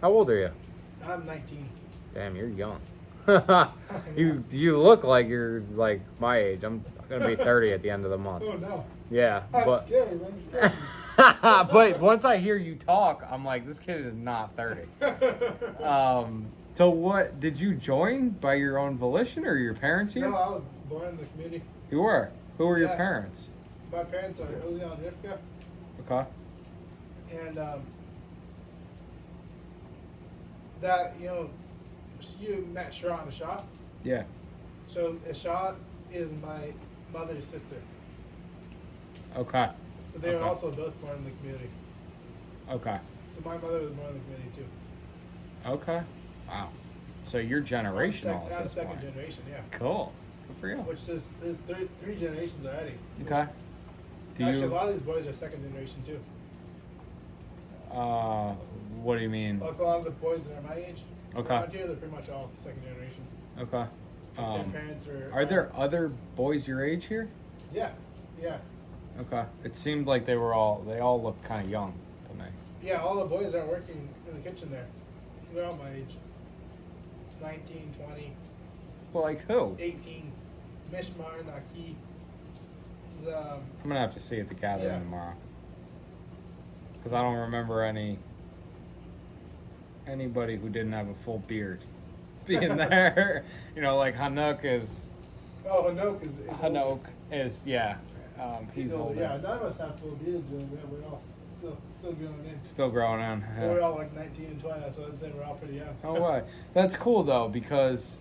How old are you? I'm 19. Damn, you're young. You look like you're like my age. I'm gonna be 30 at the end of the month. Oh no. Yeah, That's but scary, man. but once I hear you talk, I'm like, this kid is not 30. So what did you join by your own volition, or your parents here? No, I was born in the community. You were. Who were your Yeah. parents? My parents are Ulian and Rivka, Okay. and that you met Shara in the shop. Yeah. So Shara is my mother's sister. Okay. So they were Okay. also both born in the community. Okay. So my mother was born in the community too. Okay. Wow. So you're generational I'm at this second point. generation, yeah. Cool. Good for you. Which is there's three generations already. Okay. Do Actually, a you? lot of these boys are second generation too. What do you mean? Like a lot of the boys that are my age, Okay. Around here, they're pretty much all second generation. Okay. Their parents Are there other boys your age here? Yeah. Okay. It seemed like they all looked kind of young to me. Yeah, all the boys are working in the kitchen there. They're all my age. 19, 20. Well, like who? 18. Mishmar, Naki. I'm gonna have to see at the gathering Yeah. tomorrow. Because I don't remember anybody who didn't have a full beard being there. You know, like Hanuk is. Oh, Hanok is Hanok older. is, yeah. He's older. Yeah, none of us have full beards. We're all still growing in. Still growing in. Yeah. We're all like 19 and 20, so I'm saying we're all pretty young. Oh, way. That's cool though, because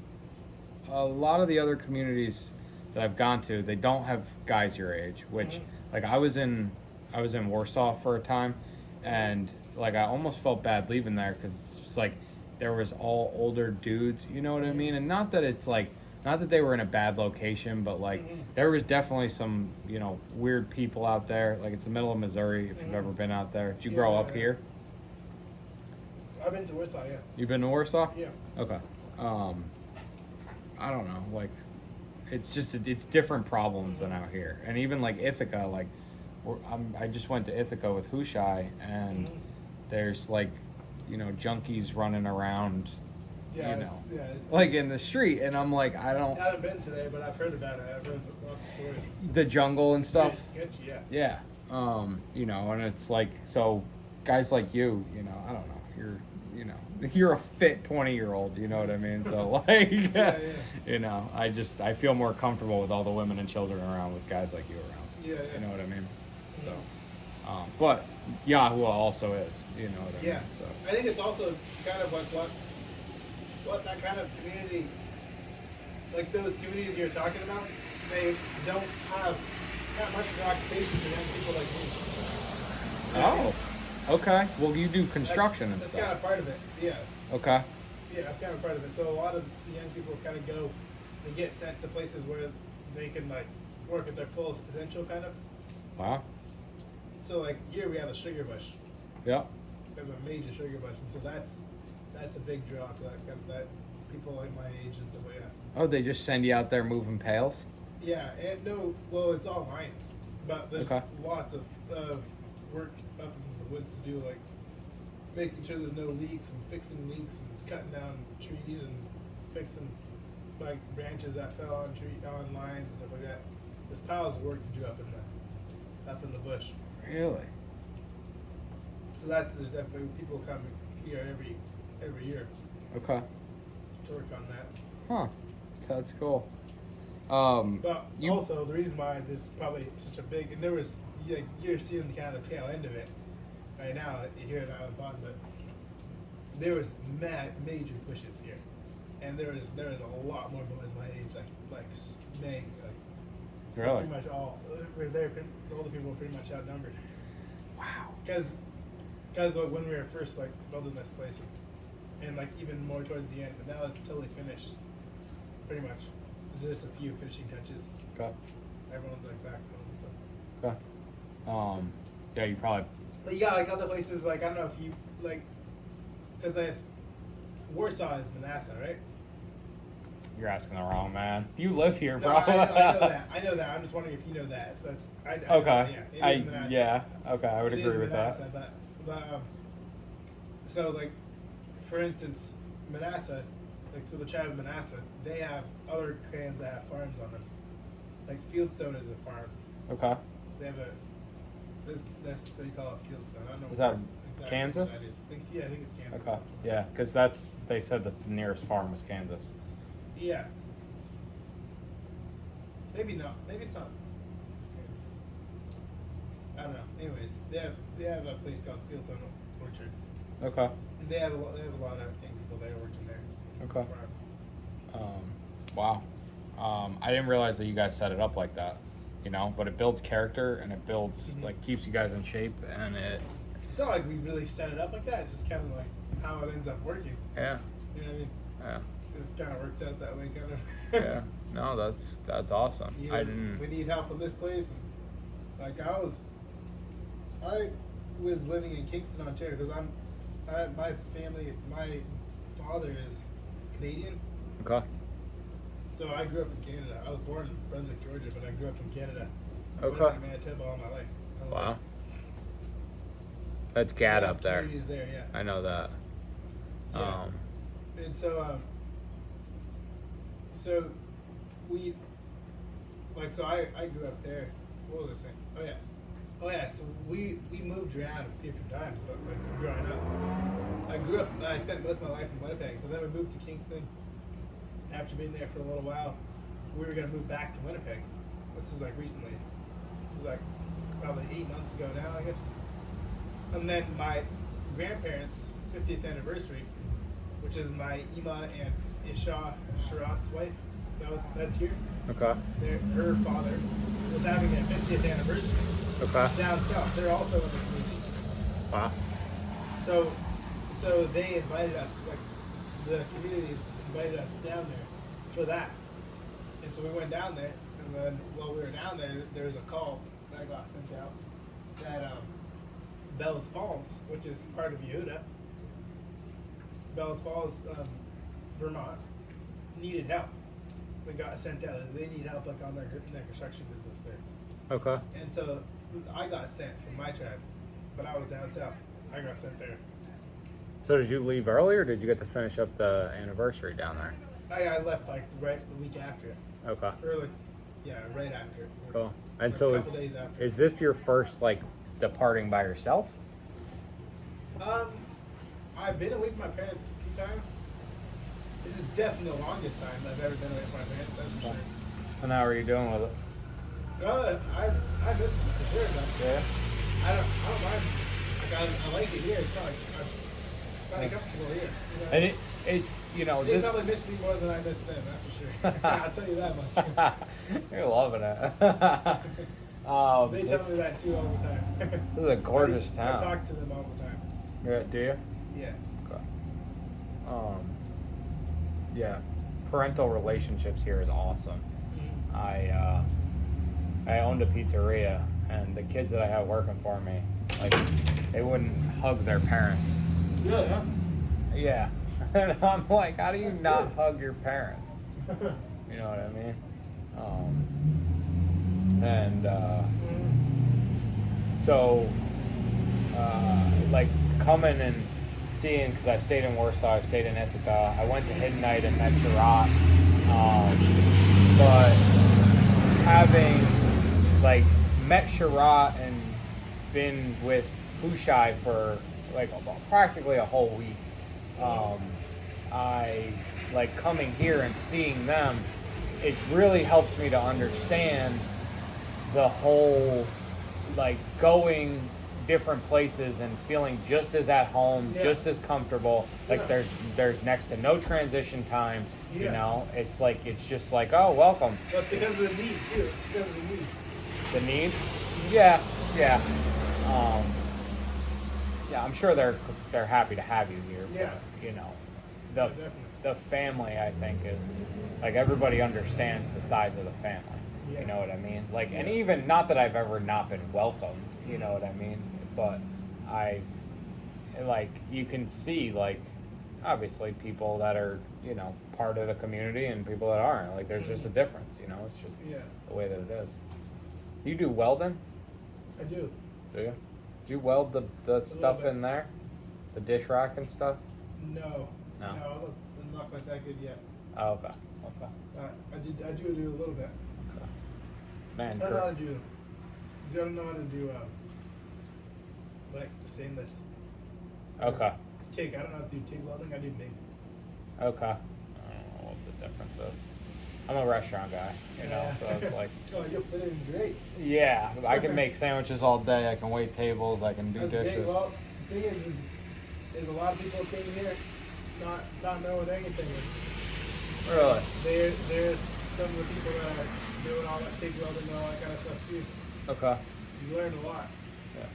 a lot of the other communities that I've gone to, they don't have guys your age. Which, like, I was in Warsaw for a time, and like I almost felt bad leaving there because it's like there was all older dudes. You know what I mean? And not that it's like. Not that they were in a bad location, but like there was definitely some, you know, weird people out there. Like it's the middle of Missouri. If you've ever been out there, did you grow up here? I've been to Warsaw, yeah. You've been to Warsaw? Yeah. Okay. I don't know. Like, it's different problems than out here. And even like Ithaca, like, I just went to Ithaca with Hushai, and there's like, you know, junkies running around. Yeah, you know, it's like in the street, and I'm like, I I haven't been today, but I've heard about it. I've heard lots of stories. the jungle and stuff. Very sketchy, yeah. Yeah. You know, and it's like, so guys like you know, I don't know, you're a fit 20-year-old, you know what I mean? So like, Yeah. you know, I feel more comfortable with all the women and children around with guys like you around. Yeah. You know what I mean? So, but Yahuwah also is, you know what I mean? Yeah. So. I think it's also kind of like what that kind of community, like those communities you're talking about, they don't have that much of an occupation for young people like me. Oh, okay. Well, you do construction and That's stuff. kind of part of it, yeah. Okay. Yeah, that's kind of part of it. So a lot of the young people kind of they get sent to places where they can like work at their fullest potential, kind of. Wow. So like here we have a sugar bush. Yep. We have a major sugar bush, and so that's a big draw for that people like my age and stuff like that. Oh, they just send you out there moving pails? Yeah, and well, it's all mines, but there's Okay. lots of work up in the woods to do, like making sure there's no leaks and fixing leaks and cutting down trees and fixing like branches that fell on lines and stuff like that. There's piles of work to do up in the bush. Really? So there's definitely people coming here every year Okay. to work on that. Huh. That's cool. But you- also the reason why there's probably such a big, and you're seeing kind of the tail end of it right now here in Island Pond, but there was major pushes here, and there was a lot more boys my age, Really? pretty much all were there. All the people were pretty much outnumbered. Wow. Because like, when we were first like building this place, and like even more towards the end, but now it's totally finished, pretty much. There's just a few finishing touches. Okay. Everyone's like back home. So. Okay. Yeah, you probably. But you got like other places, like I don't know if you like, because Warsaw is Manasseh, right? You're asking the wrong man. You live here, No, bro. I know that. I'm just wondering if you know that. So that's I Okay. yeah, it is Manasseh. Yeah. Okay, I would It agree is with that. Manasseh, But so like, for instance, Manasseh, like so the tribe of Manasseh, they have other clans that have farms on them. Like Fieldstone is a farm. Okay. They have that's what you call it, Fieldstone. I don't know. Is that exactly Kansas? what that is. I think it's Kansas. Okay. Yeah, because they said that the nearest farm was Kansas. Yeah. Maybe not. Maybe it's not. I don't know. Anyways, they have a place called Fieldstone Orchard, Okay. and they have a lot of people there working there. Okay. Wow. I didn't realize that you guys set it up like that. You know, but it builds character and it builds like keeps you guys in shape and it. It's not like we really set it up like that. It's just kind of like how it ends up working. Yeah. You know what I mean? Yeah. It just kind of works out that way, kind of. Yeah. No, that's awesome. You I know, didn't. We need help in this place. And, like I was living in Kingston, Ontario, because my father is Canadian. Okay. So I grew up in Canada. I was born in Brunswick, Georgia, but I grew up in Canada. Okay. Winnipeg, Manitoba all my life. Wow. That's Gad up there. Communities there, yeah. I know that. Yeah. And so, so we, like, so I grew up there. What was I saying? Oh yeah. So we moved around a few different times, but like growing up, I spent most of my life in Winnipeg, but then we moved to Kingston. After being there for a little while, we were gonna move back to Winnipeg. This was like recently. This was like probably 8 months ago now, I guess. And then my grandparents' 50th anniversary, which is my Ima and Isha Sharat's wife. That's here. Okay. Her father was having a 50th anniversary Okay. down south. They're also in the community. Wow. So they invited us, like the communities invited us down there for that. And so we went down there, and then while we were down there, there was a call that I got sent out that Bellows Falls, which is part of YHWH, Bellows Falls, Vermont, needed help. They got sent out. They need help like on their construction business there. Okay. And so I got sent from my tribe, but I was down south. I got sent there. So did you leave early, or did you get to finish up the anniversary down there? I left like right the week after. Okay. Early, yeah, right after. Cool. And A so couple days after. is this your first like departing by yourself? I've been away from my parents a few times. This is definitely the longest time I've ever been away from my parents. That's for sure. And how are you doing with it? I miss them for sure. Though. Yeah. I don't mind. Like I like it here. It's not like I'm kind of comfortable here. You know? And it's They probably miss me more than I miss them. That's for sure. I'll tell you that much. You're loving it. They tell me that too all the time. This is a gorgeous town. I talk to them all the time. Yeah, do you? Yeah. Okay. Yeah, parental relationships here is awesome. I owned a pizzeria, and the kids that I had working for me, like, they wouldn't hug their parents. Really, huh? Yeah. And I'm like, how do you not hug your parents? You know what I mean? So, like, coming and seeing, because I've stayed in Warsaw, I've stayed in Ithaca, I went to Hidden Night and met Shabbat, but having, like, met Shabbat and been with Hushai for, like, practically a whole week, I, like, coming here and seeing them, it really helps me to understand the whole, like, going different places and feeling just as at home, just as comfortable. Like, there's next to no transition time. You know, it's like, it's just like, oh, welcome. Well, it's because of the need too. It's because of the need. The need? Yeah. Yeah, I'm sure they're happy to have you here. Yeah. But, you know, the family, I think, is like, everybody understands the size of the family. Yeah. You know what I mean? Like, and even not that I've ever not been welcomed. You know what I mean? But like, you can see, like, obviously people that are, you know, part of the community and people that aren't. Like, there's just a difference, you know? It's just the way that it is. You do welding? I do. Do you? Do you weld the stuff bit. in there? The dish rack and stuff? No. No. I'm not quite that good yet. Oh, okay. I do a little bit. Okay. Man, I don't know how to do. Don't know how to do like stainless. Okay. TIG. I don't know how to do TIG welding. I do MIG. Okay. I don't know what the difference is. I'm a restaurant guy, you know, so it's like... Oh, you'll fit in great. Yeah, I can make sandwiches all day. I can wait tables. I can do That's dishes. great. Well, the thing is a lot of people came here not knowing anything. Really? There's some of the people that are doing all that TIG welding and all that kind of stuff too. Okay. You learn a lot. Yeah.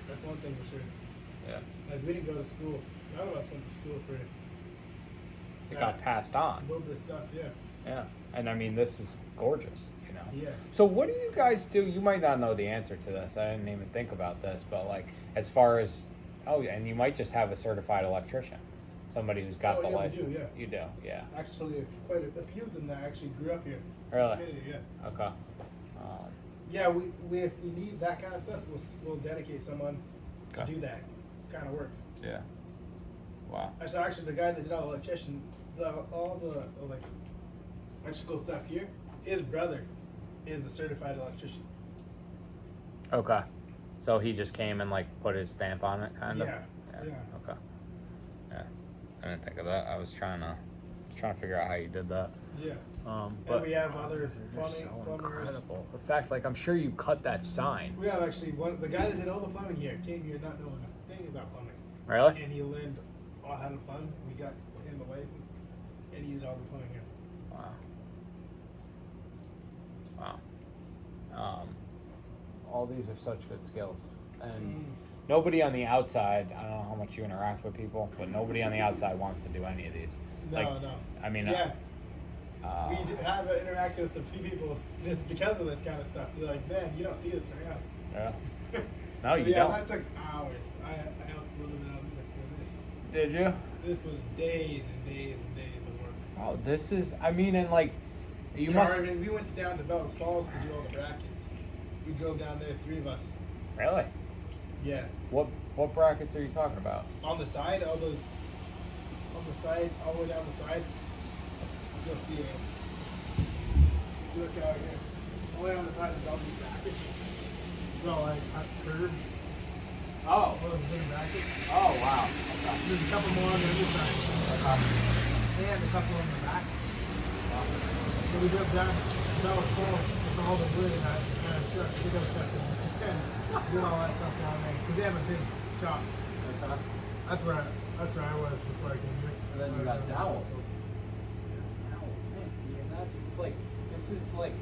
That's one thing for sure. Yeah. Like, we didn't go to school. None of us went to school for It got passed on. build this stuff. Yeah. Yeah. And I mean, this is gorgeous, you know? Yeah. So what do you guys do? You might not know the answer to this. I didn't even think about this, but like, as far as, oh yeah, and you might just have a certified electrician. somebody who's got the yeah, license? we do, yeah. You do, yeah. Actually, quite a few of them that actually grew up here. Really? Yeah. Okay. Yeah, we if we need that kind of stuff, we'll dedicate someone Okay. to do that kind of work. Yeah. Wow. Actually, the guy that did all the electrician, all the electrical stuff here, his brother is a certified electrician. Okay. So he just came and like put his stamp on it, kind of. Yeah. Okay. Yeah. I didn't think of that. I was trying to figure out how you did that. Yeah. But And we have other they're plumbers. incredible. In fact, like I'm sure you cut that sign. We have actually the guy that did all the plumbing here came here not knowing a thing about plumbing. Really? And he learned all how to plumb. We got him a license, and he did all the plumbing here. Wow. All these are such good skills, and nobody on the outside. I don't know how much you interact with people, but nobody on the outside wants to do any of these. No. I mean, yeah. We have interacted with a few people just because of this kind of stuff. They're like, man, you don't see this around. Yeah. No, you don't. That took hours. I helped a little bit on this for this. Did you? This was days and days and days of work. Oh, this is. I mean, and like, you Carving. must. We went down to Bells Falls to do all the brackets. We drove down there, 3 of us. Really? Yeah. What brackets are you talking about? On the side, all the way down the side, you'll see it. If you look out here, all the way on the side is all these brackets. So like curved. Oh. All those big brackets. Oh wow. Okay. There's a couple more on the other side. And a couple on the back. So we drove down Bells Falls with all the wood and I truck. We got stuff and did all that stuff down there because they have a big shop. Okay. That's where I was before I came here. And then you got dowels. It's like this is like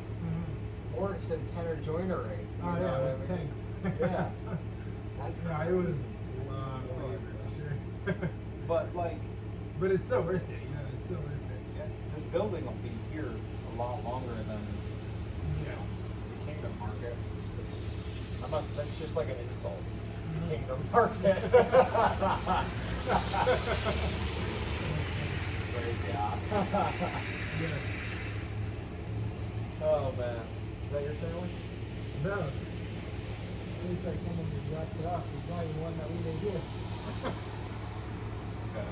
orcs and tenor joinery. Oh yeah, thanks. Yeah. It was long labor, sure. But it's so worth it. It's so worth it. Yeah, this building will be here a lot longer than the Kingdom Market. That's just like an insult. Kingdom Market. Crazy, Yeah. Oh man, is that your sandwich? No. At least like someone who dropped it off. It's not even one that we did here.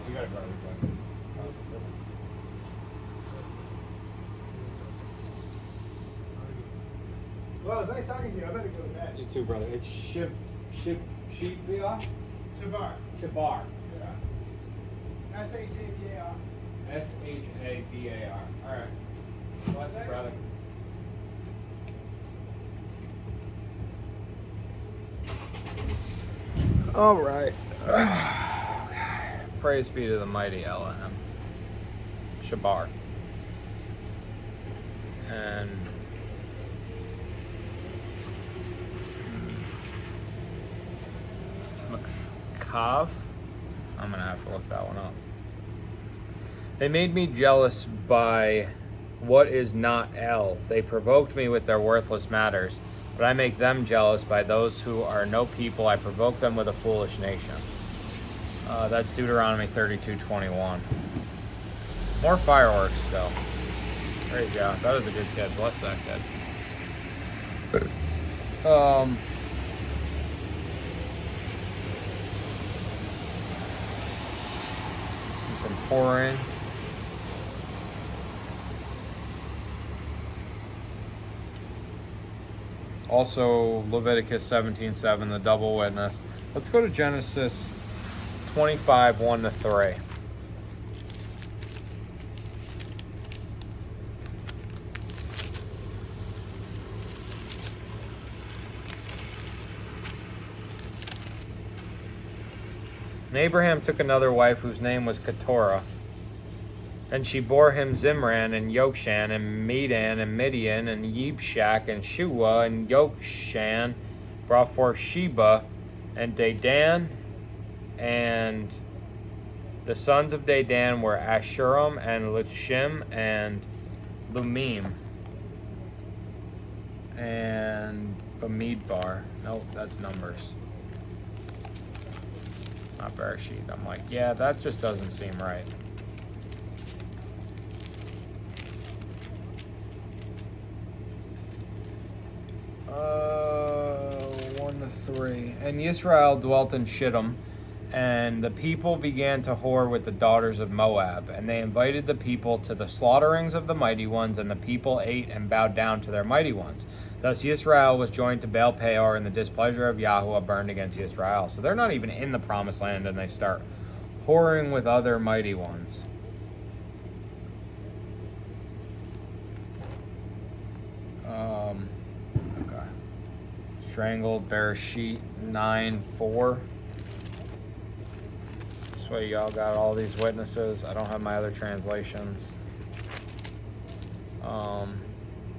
We got a garbage one. Well, it was nice talking to you. I better go to bed. You too, brother. It's Shabar. Shabbat. Yeah. S-H-A-B-A-R. S-H-A-B-A-R. All right. Bless you, brother. All right. Praise be to the mighty Elohim. Shabar. And Makav. I'm going to have to look that one up. They made me jealous by what is not El. They provoked me with their worthless matters, but I make them jealous by those who are no people. I provoke them with a foolish nation. That's Deuteronomy 32:21. More fireworks still. Praise God. That was a good kid. Bless that kid. Some pouring. Also, Leviticus 17:7, the double witness. Let's go to Genesis 25:1-3. And Abraham took another wife whose name was Keturah. And she bore him Zimran and Yokshan and Medan and Midian and Yibshak and Shua and Yokshan brought forth Sheba and Dedan. And the sons of Dedan were Ashuram and Lushim and Lumim and Bamidbar. Nope, that's Numbers. not Bereshit. I'm like, yeah, that just doesn't seem right. Uh, 1-3. And Yisrael dwelt in Shittim, and the people began to whore with the daughters of Moab, and they invited the people to the slaughterings of the mighty ones, and the people ate and bowed down to their mighty ones. Thus Yisrael was joined to Baal Peor, and the displeasure of Yahuwah burned against Yisrael. So they're not even in the promised land, and they start whoring with other mighty ones. Okay. Strangled, Bereshit 9:4. This way y'all got all these witnesses. I don't have my other translations.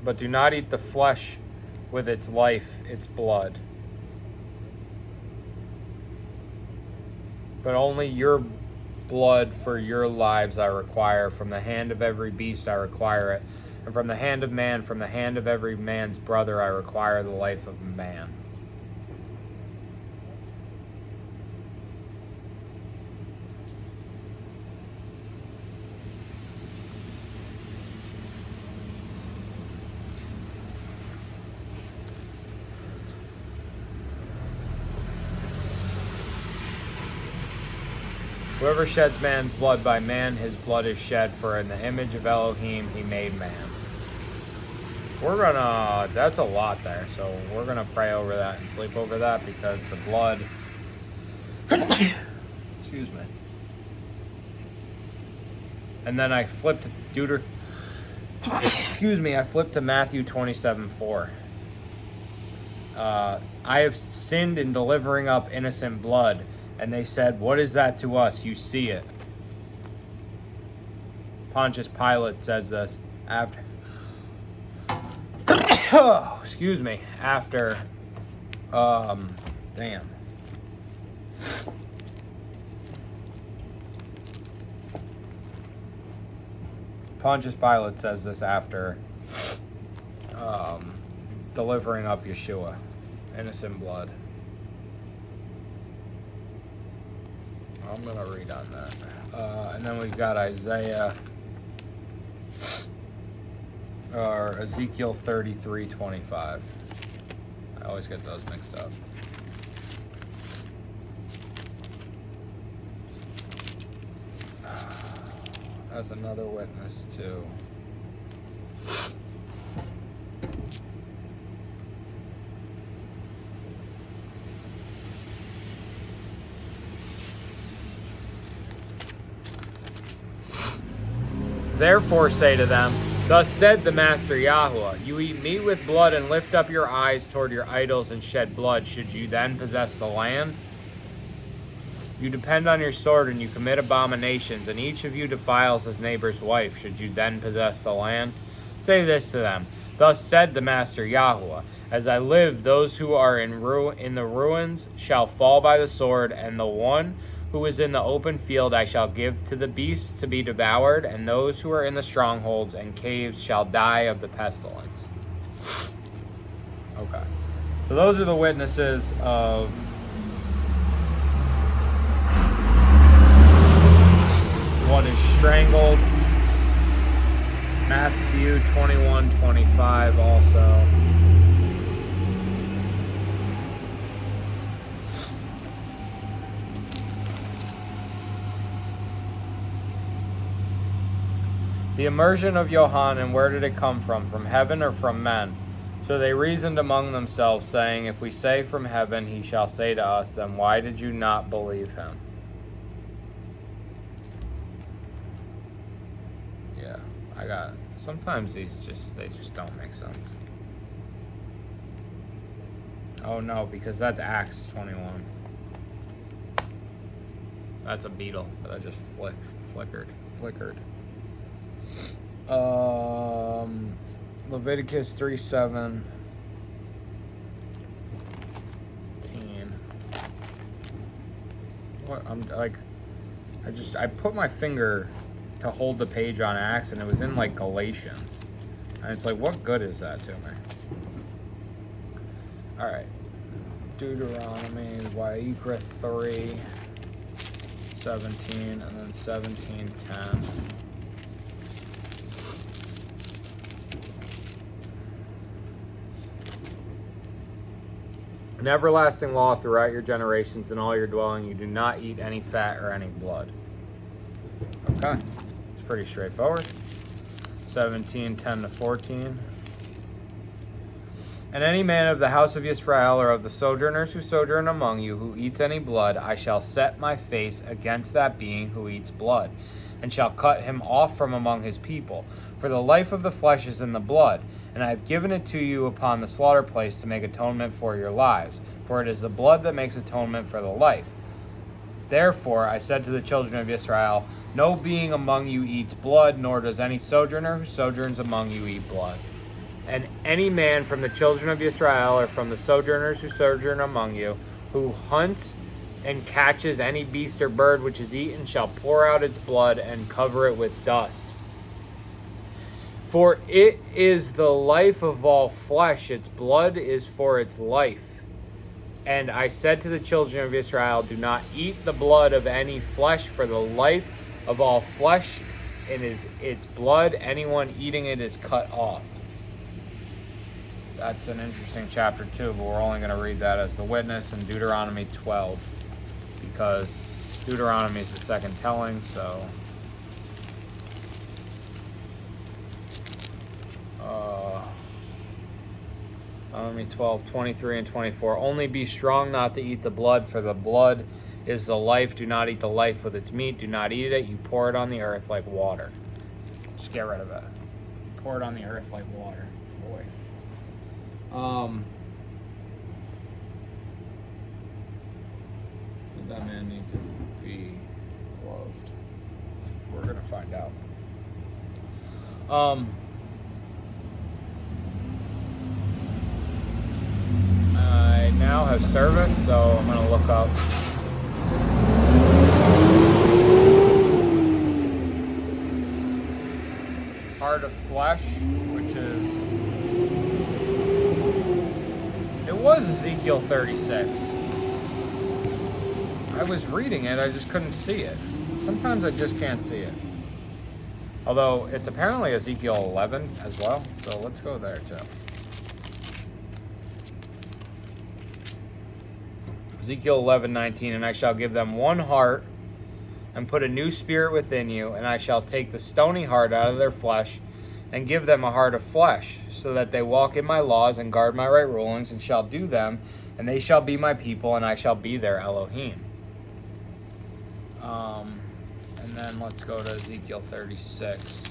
But do not eat the flesh with its life, its blood. But only your blood for your lives I require. From the hand of every beast I require it. And from the hand of man, from the hand of every man's brother I require the life of man. Whoever sheds man's blood, by man his blood is shed, for in the image of Elohim he made man. That's a lot there, so we're gonna pray over that and sleep over that, because the blood, excuse me. And then I flipped I flipped to Matthew 27:4. I have sinned in delivering up innocent blood. And they said, what is that to us? You see it. Pontius Pilate says this after, excuse me, after, Pontius Pilate says this after delivering up Yeshua, innocent blood. I'm going to read on that. And then we've got Ezekiel 33:25. I always get those mixed up. That's another witness too. Therefore say to them, thus said the Master Yahuwah, you eat meat with blood and lift up your eyes toward your idols and shed blood. Should you then possess the land? You depend on your sword and you commit abominations, and each of you defiles his neighbor's wife. Should you then possess the land? Say this to them, thus said the Master Yahuwah, as I live, those who are in the ruins shall fall by the sword, and the one who is in the open field I shall give to the beasts to be devoured, and those who are in the strongholds and caves shall die of the pestilence. Okay. So those are the witnesses of what is strangled. Matthew 21:25 also. The immersion of Yohanan, where did it come from? From heaven or from men? So they reasoned among themselves, saying, if we say from heaven, he shall say to us, then why did you not believe him? Yeah, I got it. Sometimes they just don't make sense. Oh no, because that's Acts 21. That's a beetle that I just flickered. Leviticus 3:17. What I'm like, I put my finger to hold the page on Acts, and it was in like Galatians, and it's like, what good is that to me? All right, Deuteronomy, Wayikra 3. 17, and then 17:10. An everlasting law throughout your generations and all your dwelling, you do not eat any fat or any blood. Okay, it's pretty straightforward. 17:10 to 14. And any man of the house of Israel or of the sojourners who sojourn among you who eats any blood, I shall set my face against that being who eats blood, and shall cut him off from among his people. For the life of the flesh is in the blood, and I have given it to you upon the slaughter place to make atonement for your lives. For it is the blood that makes atonement for the life. Therefore I said to the children of Israel, no being among you eats blood, nor does any sojourner who sojourns among you eat blood. And any man from the children of Israel or from the sojourners who sojourn among you, who hunts and catches any beast or bird which is eaten, shall pour out its blood and cover it with dust. For it is the life of all flesh, its blood is for its life. And I said to the children of Israel, do not eat the blood of any flesh, for the life of all flesh is its blood. Anyone eating it is cut off. That's an interesting chapter too, but we're only going to read that as the witness in Deuteronomy 12, because Deuteronomy is the second telling, so... Deuteronomy 12, 23 and 24. Only be strong not to eat the blood, for the blood is the life. Do not eat the life with its meat. Do not eat it. You pour it on the earth like water. Just get rid of it. Pour it on the earth like water. Boy. Does that man need to be loved? We're going to find out. I now have service, so I'm going to look up heart of flesh, which is, it was Ezekiel 36. I was reading it, I just couldn't see it. Sometimes I just can't see it. Although it's apparently Ezekiel 11 as well, so let's go there too. Ezekiel 11:19, and I shall give them one heart and put a new spirit within you, and I shall take the stony heart out of their flesh and give them a heart of flesh, so that they walk in my laws and guard my right rulings and shall do them, and they shall be my people, and I shall be their Elohim. And then let's go to Ezekiel 36.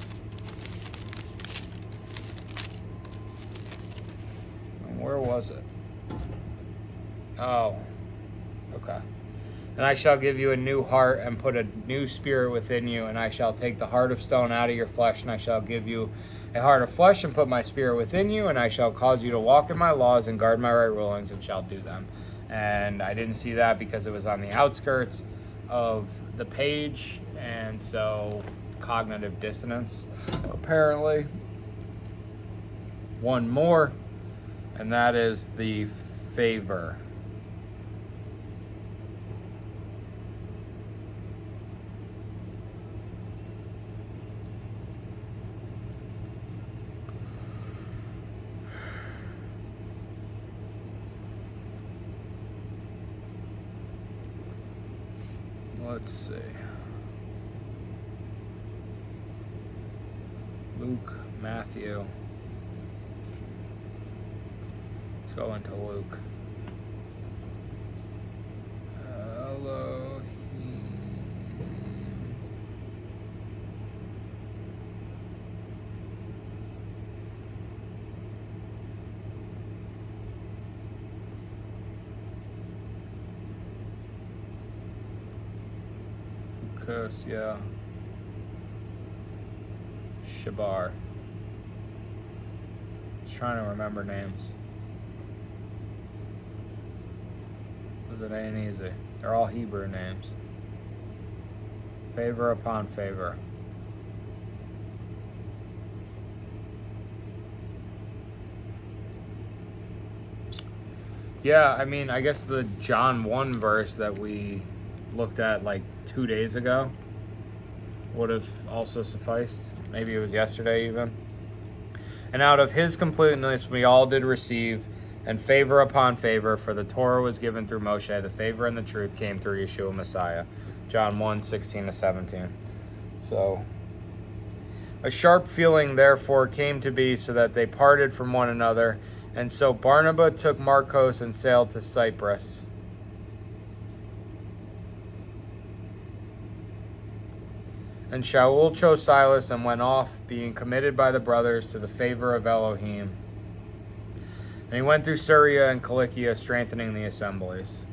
And where was it? Oh, okay. And I shall give you a new heart and put a new spirit within you, and I shall take the heart of stone out of your flesh, and I shall give you a heart of flesh and put my spirit within you, and I shall cause you to walk in my laws and guard my right rulings and shall do them. And I didn't see that because it was on the outskirts of the page, and so cognitive dissonance, apparently. One more, and that is the favor. Let's see. Luke, Matthew. Let's go into Luke. Elohim. Lucas, yeah. Shabar. Just trying to remember names. Because it ain't easy. They're all Hebrew names. Favor upon favor. Yeah, I mean, I guess the John 1 verse that we looked at like 2 days ago would have also sufficed. Maybe it was yesterday even. And out of his completeness we all did receive, and favor upon favor, for the Torah was given through Moshe. The favor and the truth came through Yeshua Messiah. John 1:16-17. So, a sharp feeling therefore came to be, so that they parted from one another. And so Barnabas took Marcos and sailed to Cyprus. And Shaul chose Silas and went off, being committed by the brothers to the favor of Elohim. And he went through Syria and Cilicia, strengthening the assemblies.